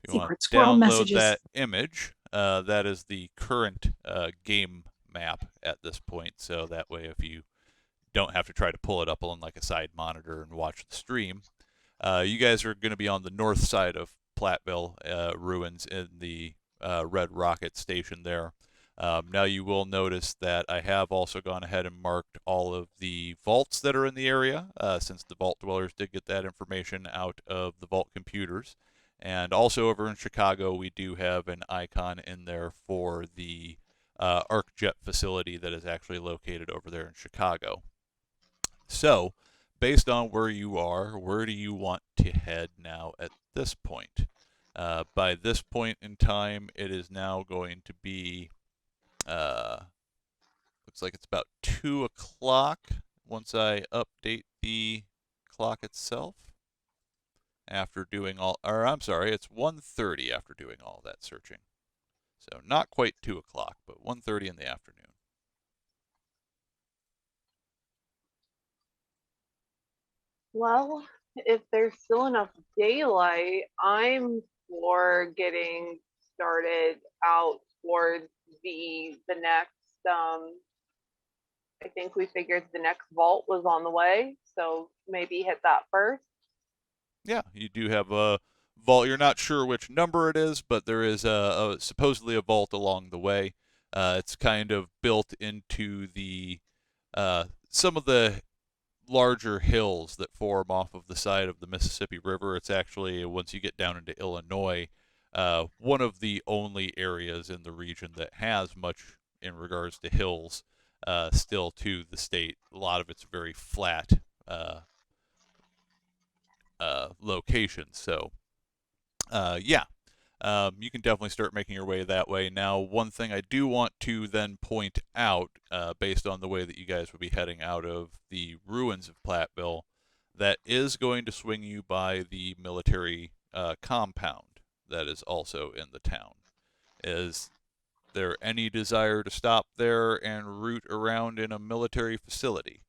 If you want Secret to squirrel download messages. that image, that is the current game map at this point. So that way, if you don't have to try to pull it up on like a side monitor and watch the stream, you guys are going to be on the north side of Platteville ruins in the Red Rocket station there. Now you will notice that I have also gone ahead and marked all of the vaults that are in the area, since the vault dwellers did get that information out of the vault computers. And also over in Chicago, we do have an icon in there for the ArcJet facility that is actually located over there in Chicago. So, based on where you are, where do you want to head now at this point? By this point in time, it is now going to be, looks like it's about 2 o'clock once I update the clock itself. After doing all, or I'm sorry, it's 1:30 after doing all that searching. So not quite 2 o'clock, but 1:30 in the afternoon. Well, if there's still enough daylight, I'm for getting started out towards the next I think we figured the next vault was on the way, so maybe hit that first. Yeah, you do have a vault. You're not sure which number it is, but there is supposedly a vault along the way. It's kind of built into the some of the larger hills that form off of the side of the Mississippi River. It's actually, once you get down into Illinois, one of the only areas in the region that has much in regards to hills still to the state. A lot of it's very flat locations. So, yeah, you can definitely start making your way that way. Now, one thing I do want to then point out, based on the way that you guys will be heading out of the ruins of Platteville, that is going to swing you by the military compound that is also in the town. Is there any desire to stop there and root around in a military facility?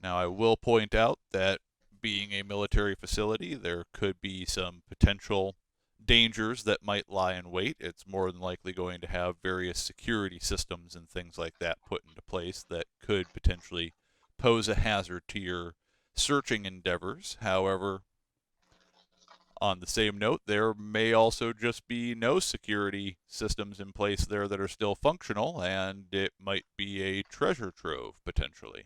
Now, I will point out that being a military facility, there could be some potential dangers that might lie in wait. It's more than likely going to have various security systems and things like that put into place that could potentially pose a hazard to your searching endeavors. However, on the same note, there may also just be no security systems in place there that are still functional, and it might be a treasure trove potentially,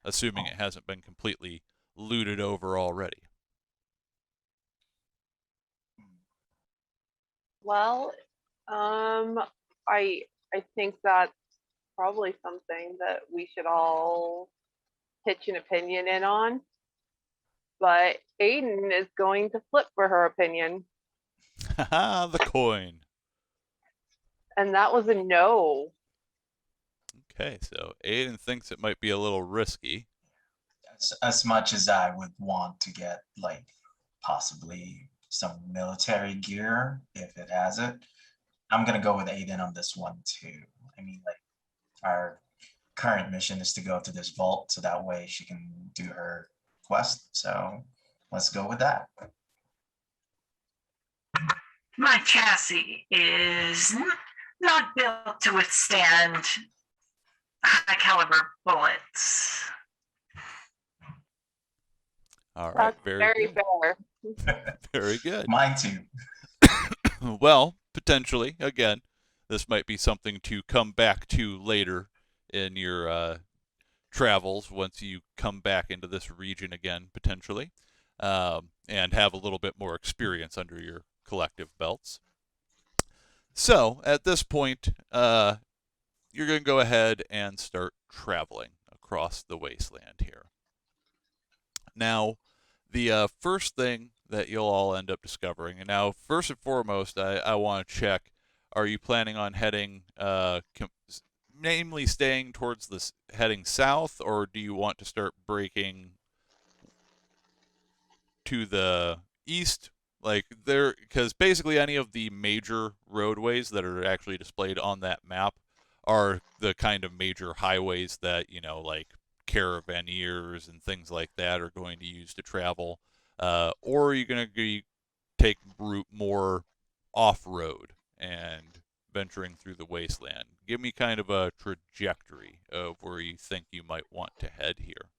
assuming it hasn't been completely looted over already. Well, I think that's probably something that we should all pitch an opinion in on. But Aiden is going to flip for her opinion, Haha, the coin. and that was a no. Okay, so Aiden thinks it might be a little risky. As much as I would want to get like possibly some military gear if it has it, I'm gonna go with Aiden on this one too. I mean, like our current mission is to go to this vault so that way she can do her quest. So let's go with that. My chassis is not built to withstand high caliber bullets. All right, That's very good. fair. Very good. Mine too. Well, potentially, again, this might be something to come back to later in your travels once you come back into this region again, potentially, and have a little bit more experience under your collective belts. So, at this point, you're going to go ahead and start traveling across the wasteland here. Now, the first thing that you'll all end up discovering, and now, first and foremost, I want to check, are you planning on heading, namely staying towards this, heading south, or do you want to start breaking to the east? Like there, because basically any of the major roadways that are actually displayed on that map are the kind of major highways that, like caravaneers and things like that are going to use to travel. Or are you going to take route more off-road and venturing through the wasteland? Give me kind of a trajectory of where you think you might want to head here.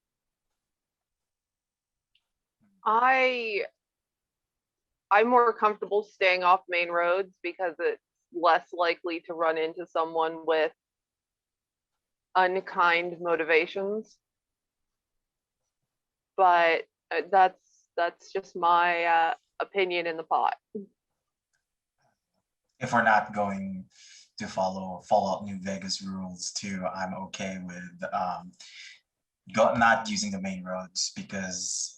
I'm more comfortable staying off main roads because it's less likely to run into someone with unkind motivations. But that's just my opinion in the pot. If we're not going to follow Fallout New Vegas rules too, I'm okay with not using the main roads because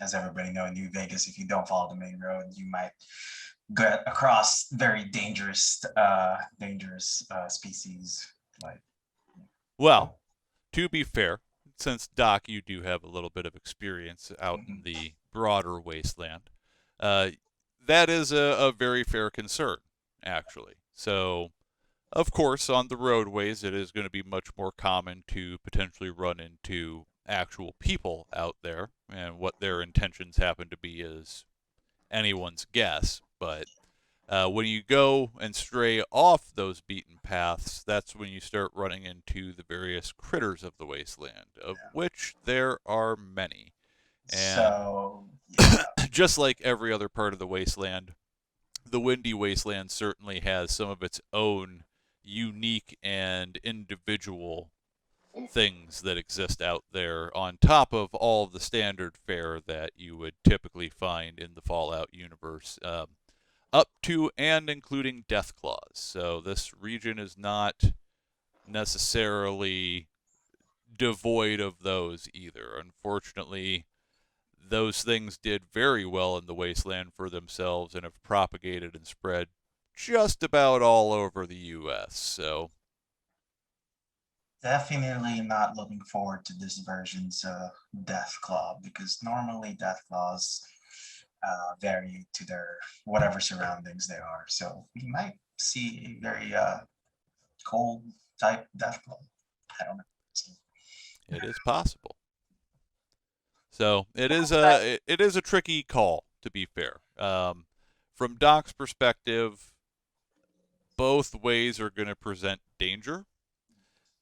as everybody knows, in New Vegas, if you don't follow the main road, you might get across very dangerous species. Well, to be fair, since Doc, you do have a little bit of experience out in the broader wasteland, that is a very fair concern, actually. So, of course, on the roadways, it is going to be much more common to potentially run into actual people out there, and what their intentions happen to be is anyone's guess. But when you go and stray off those beaten paths, that's when you start running into the various critters of the wasteland, of which there are many. And so, yeah. just like every other part of the wasteland, the Windy Wasteland certainly has some of its own unique and individual things that exist out there on top of all of the standard fare that you would typically find in the Fallout universe, up to and including Deathclaws. So this region is not necessarily devoid of those either. Unfortunately, those things did very well in the wasteland for themselves and have propagated and spread just about all over the U.S. So definitely not looking forward to this version's Deathclaw, because normally Deathclaws vary to their whatever surroundings they are. So we might see a very cold type Deathclaw. I don't know. it is possible. So it is a tricky call, to be fair. From Doc's perspective, both ways are going to present danger.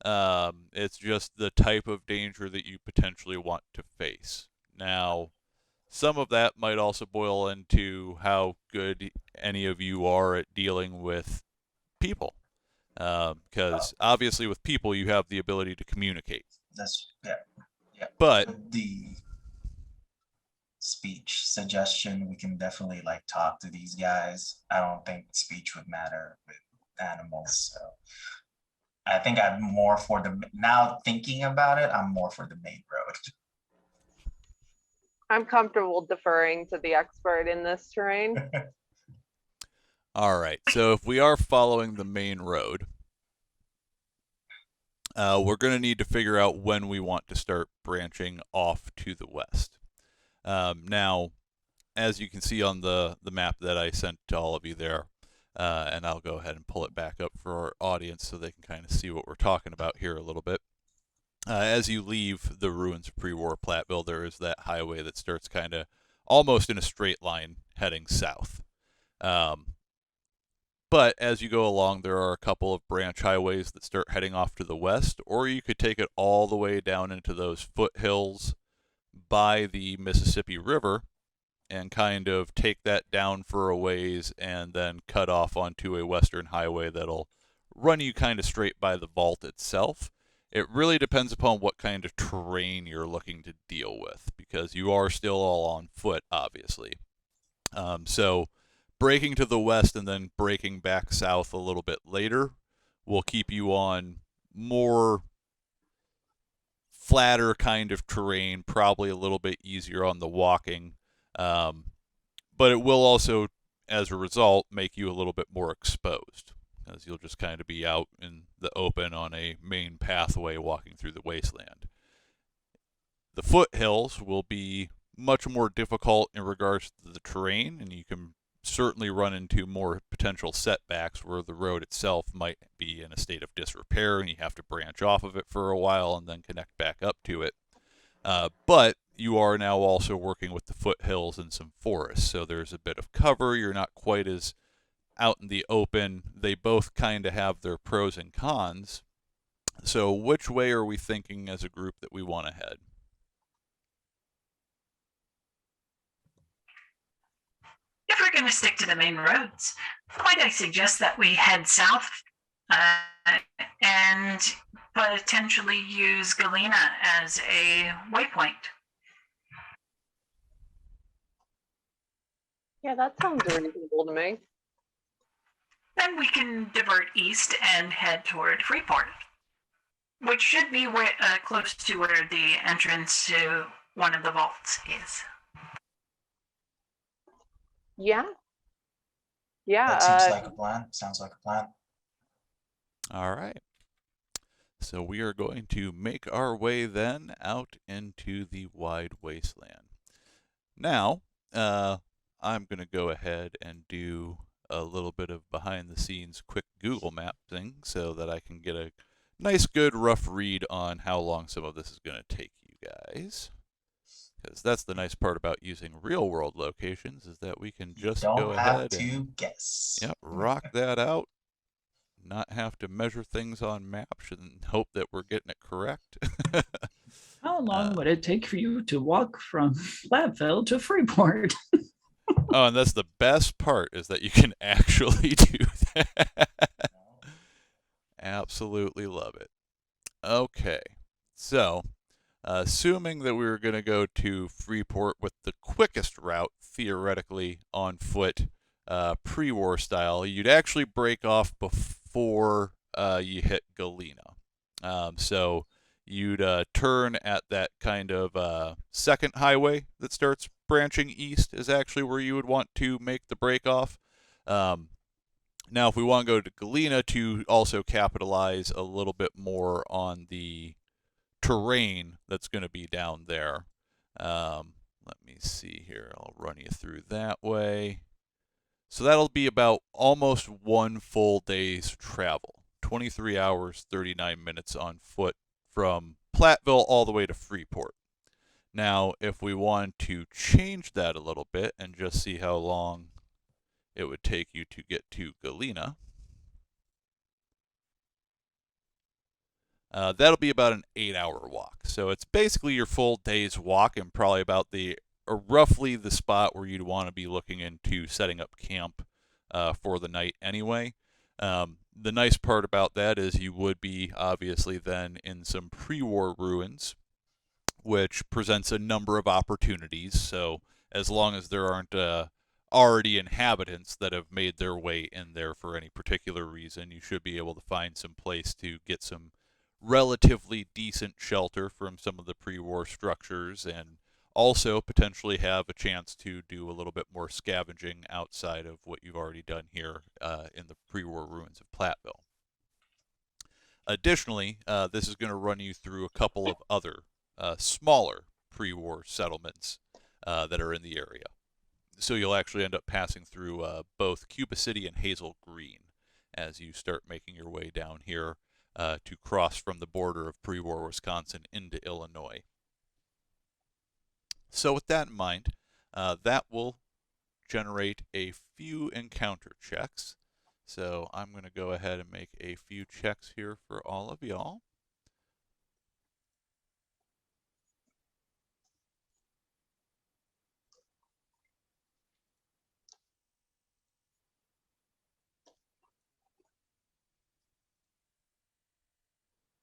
It's just the type of danger that you potentially want to face. Now, some of that might also boil into how good any of you are at dealing with people. Because obviously with people, you have the ability to communicate. Yeah. But with the speech suggestion, we can definitely talk to these guys. I don't think speech would matter with animals. So I think I'm more for now thinking about it, I'm more for the main road. I'm comfortable deferring to the expert in this terrain. all right, so if we are following the main road, we're going to need to figure out when we want to start branching off to the west. Now, as you can see on the map that I sent to all of you there, and I'll go ahead and pull it back up for our audience so they can kind of see what we're talking about here a little bit. As you leave the ruins of pre-war Platteville, there is that highway that starts kind of almost in a straight line heading south. But as you go along, there are a couple of branch highways that start heading off to the west, or you could take it all the way down into those foothills by the Mississippi River and kind of take that down for a ways and then cut off onto a western highway that'll run you kind of straight by the vault itself. It really depends upon what kind of terrain you're looking to deal with, because you are still all on foot, obviously. So breaking to the west and then breaking back south a little bit later will keep you on more flatter kind of terrain, probably a little bit easier on the walking. But it will also, as a result, make you a little bit more exposed, as you'll just kind of be out in the open on a main pathway walking through the wasteland. The foothills will be much more difficult in regards to the terrain, and you can certainly run into more potential setbacks where the road itself might be in a state of disrepair and you have to branch off of it for a while and then connect back up to it. But you are now also working with the foothills and some forests, so there's a bit of cover. You're not quite as out in the open. They both kind of have their pros and cons. So which way are we thinking as a group that we want to head? If we're going to stick to the main roads, might I suggest that we head south and potentially use Galena as a waypoint? Yeah, that sounds reasonable to me. Then we can divert east and head toward Freeport, which should be close to where the entrance to one of the vaults is. Yeah. Yeah. That seems like a plan. Sounds like a plan. All right. So we are going to make our way then out into the wide wasteland. Now, I'm going to go ahead and do a little bit of behind the scenes quick Google map thing so that I can get a nice good rough read on how long some of this is going to take you guys. Because that's the nice part about using real world locations, is that we can just go ahead and guess. Yep, rock that out. Not have to measure things on maps and hope that we're getting it correct. How long would it take for you to walk from Labville to Freeport? Oh, and that's the best part, is that you can actually do that. Absolutely love it. Okay, so assuming that we were going to go to Freeport with the quickest route, theoretically, on foot, pre-war style, you'd actually break off before you hit Galena. So you'd turn at that kind of second highway that starts branching east is actually where you would want to make the break off. Now, if we want to go to Galena to also capitalize a little bit more on the terrain that's going to be down there. Let me see here. I'll run you through that way. So that'll be about almost one full day's travel. 23 hours, 39 minutes on foot from Platteville all the way to Freeport. Now, if we want to change that a little bit and just see how long it would take you to get to Galena, that'll be about an 8-hour walk. So it's basically your full day's walk, and probably about roughly the spot where you'd want to be looking into setting up camp for the night anyway. The nice part about that is you would be obviously then in some pre-war ruins, which presents a number of opportunities. So as long as there aren't already inhabitants that have made their way in there for any particular reason, you should be able to find some place to get some relatively decent shelter from some of the pre-war structures, and also potentially have a chance to do a little bit more scavenging outside of what you've already done here in the pre-war ruins of Platteville. Additionally, this is going to run you through a couple of other smaller pre-war settlements that are in the area. So you'll actually end up passing through both Cuba City and Hazel Green as you start making your way down here to cross from the border of pre-war Wisconsin into Illinois. So with that in mind, that will generate a few encounter checks. So I'm going to go ahead and make a few checks here for all of y'all.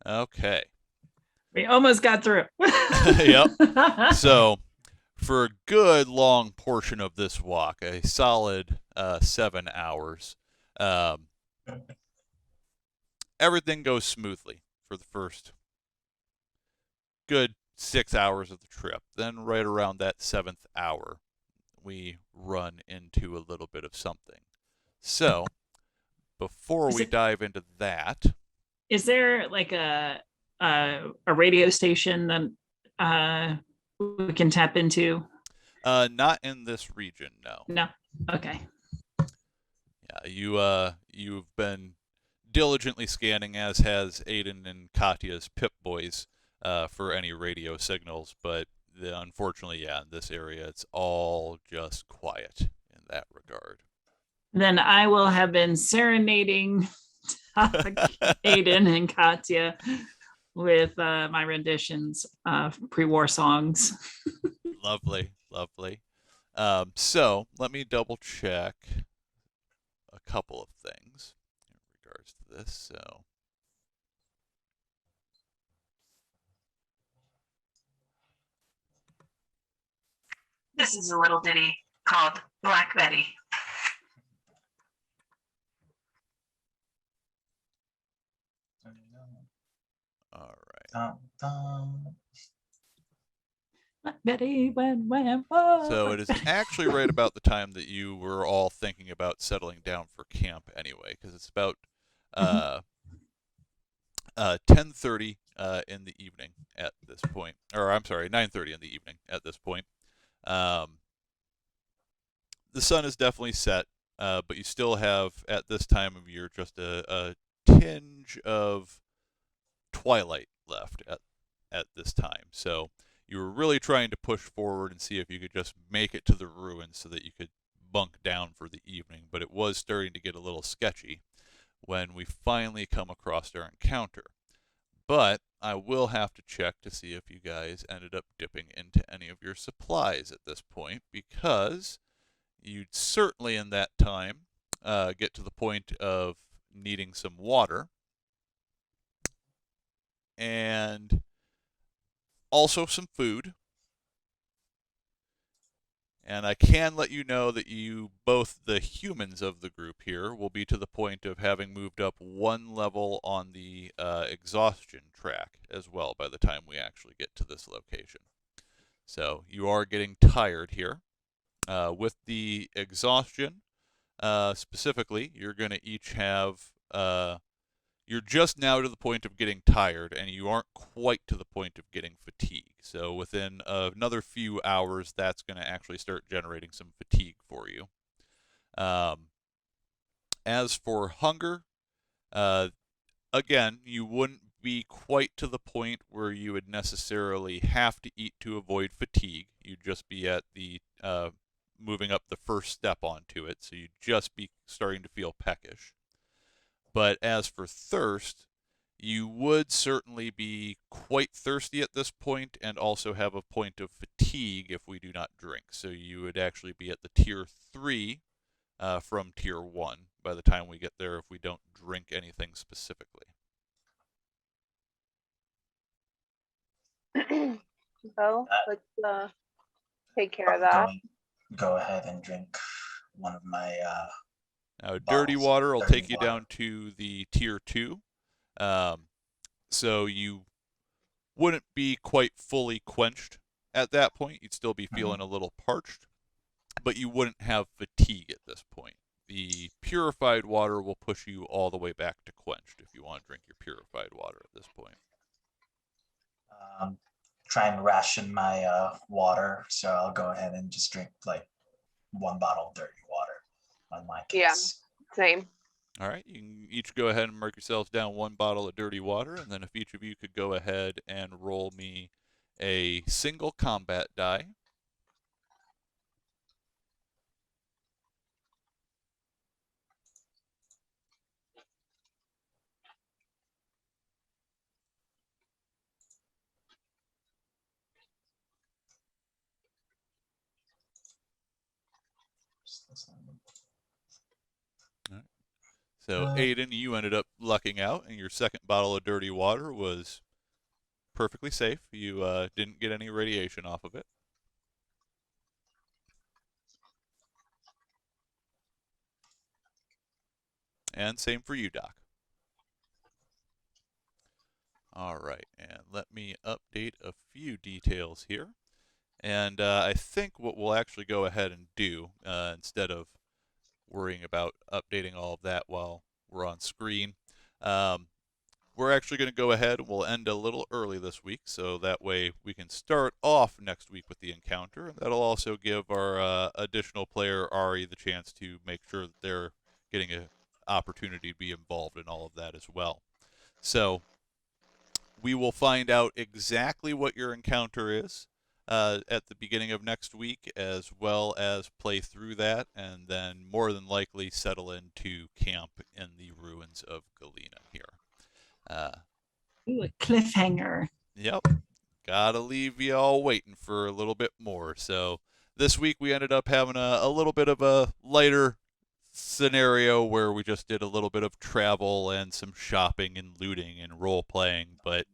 Okay. We almost got through. Yep. So, for a good long portion of this walk, a solid 7 hours, um, everything goes smoothly for the first good 6 hours of the trip. Then, right around that 7th hour, we run into a little bit of something. So, before we dive into that, is there like a radio station that we can tap into? not in this region, no. No. Okay. Yeah, you've been diligently scanning, as has Aiden and Katya's Pip Boys, for any radio signals, but unfortunately, yeah, in this area, it's all just quiet in that regard. Then I will have been serenading Aiden and Katya with my renditions of pre-war songs. Lovely, lovely. So let me double check a couple of things in regards to this. So This is a little ditty called Black Betty. all right. Betty went. So it is actually right about the time that you were all thinking about settling down for camp anyway, because it's about 10:30 in the evening at this point, or I'm sorry, 9:30 in the evening at this point. The sun is definitely set, but you still have at this time of year just a tinge of twilight left at this time. So you were really trying to push forward and see if you could just make it to the ruins so that you could bunk down for the evening, but it was starting to get a little sketchy when we finally come across our encounter. But I will have to check to see if you guys ended up dipping into any of your supplies at this point, because you'd certainly in that time get to the point of needing some water and also some food. And I can let you know that you, both the humans of the group here, will be to the point of having moved up one level on the exhaustion track as well by the time we actually get to this location. So you are getting tired here. With the exhaustion, specifically, you're going to each have you're just now to the point of getting tired, and you aren't quite to the point of getting fatigue. So within another few hours, that's going to actually start generating some fatigue for you. As for hunger, again, you wouldn't be quite to the point where you would necessarily have to eat to avoid fatigue. You'd just be at the moving up the first step onto it, so you'd just be starting to feel peckish. But as for thirst, you would certainly be quite thirsty at this point and also have a point of fatigue if we do not drink. So you would actually be at the tier 3 from tier 1 by the time we get there if we don't drink anything specifically. So let's take care of that. Go ahead and drink one of my Now, dirty water will take you down to the tier 2. So you wouldn't be quite fully quenched at that point. You'd still be feeling a little parched, but you wouldn't have fatigue at this point. The purified water will push you all the way back to quenched if you want to drink your purified water at this point. Try and ration my water, so I'll go ahead and just drink like one bottle of dirty water on my case. Yeah, same. All right, you can each go ahead and mark yourselves down one bottle of dirty water, and then if each of you could go ahead and roll me a single combat die. All right. So, Aiden, you ended up lucking out, and your second bottle of dirty water was perfectly safe. You didn't get any radiation off of it. And same for you, Doc. All right, and let me update a few details here. And I think what we'll actually go ahead and do, instead of worrying about updating all of that while we're on screen, we're actually going to go ahead and we'll end a little early this week, so that way we can start off next week with the encounter. And that'll also give our additional player, Ari, the chance to make sure that they're getting an opportunity to be involved in all of that as well. So we will find out exactly what your encounter is at the beginning of next week, as well as play through that, and then more than likely settle into camp in the ruins of Galena here. Ooh, a cliffhanger. Yep. Gotta leave you all waiting for a little bit more. So this week we ended up having a little bit of a lighter scenario where we just did a little bit of travel and some shopping and looting and role playing, but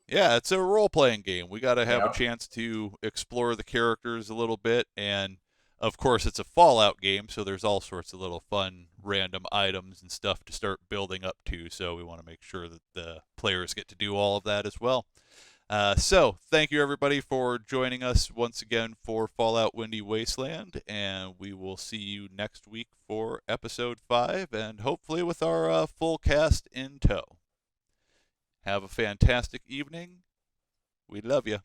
it's a role playing game. We got to have a chance to explore the characters a little bit, and of course it's a Fallout game, so there's all sorts of little fun random items and stuff to start building up to, so we want to make sure that the players get to do all of that as well. So thank you everybody for joining us once again for Fallout Windy Wasteland, and we will see you next week for episode 5, and hopefully with our full cast in tow. Have a fantastic evening. We love you.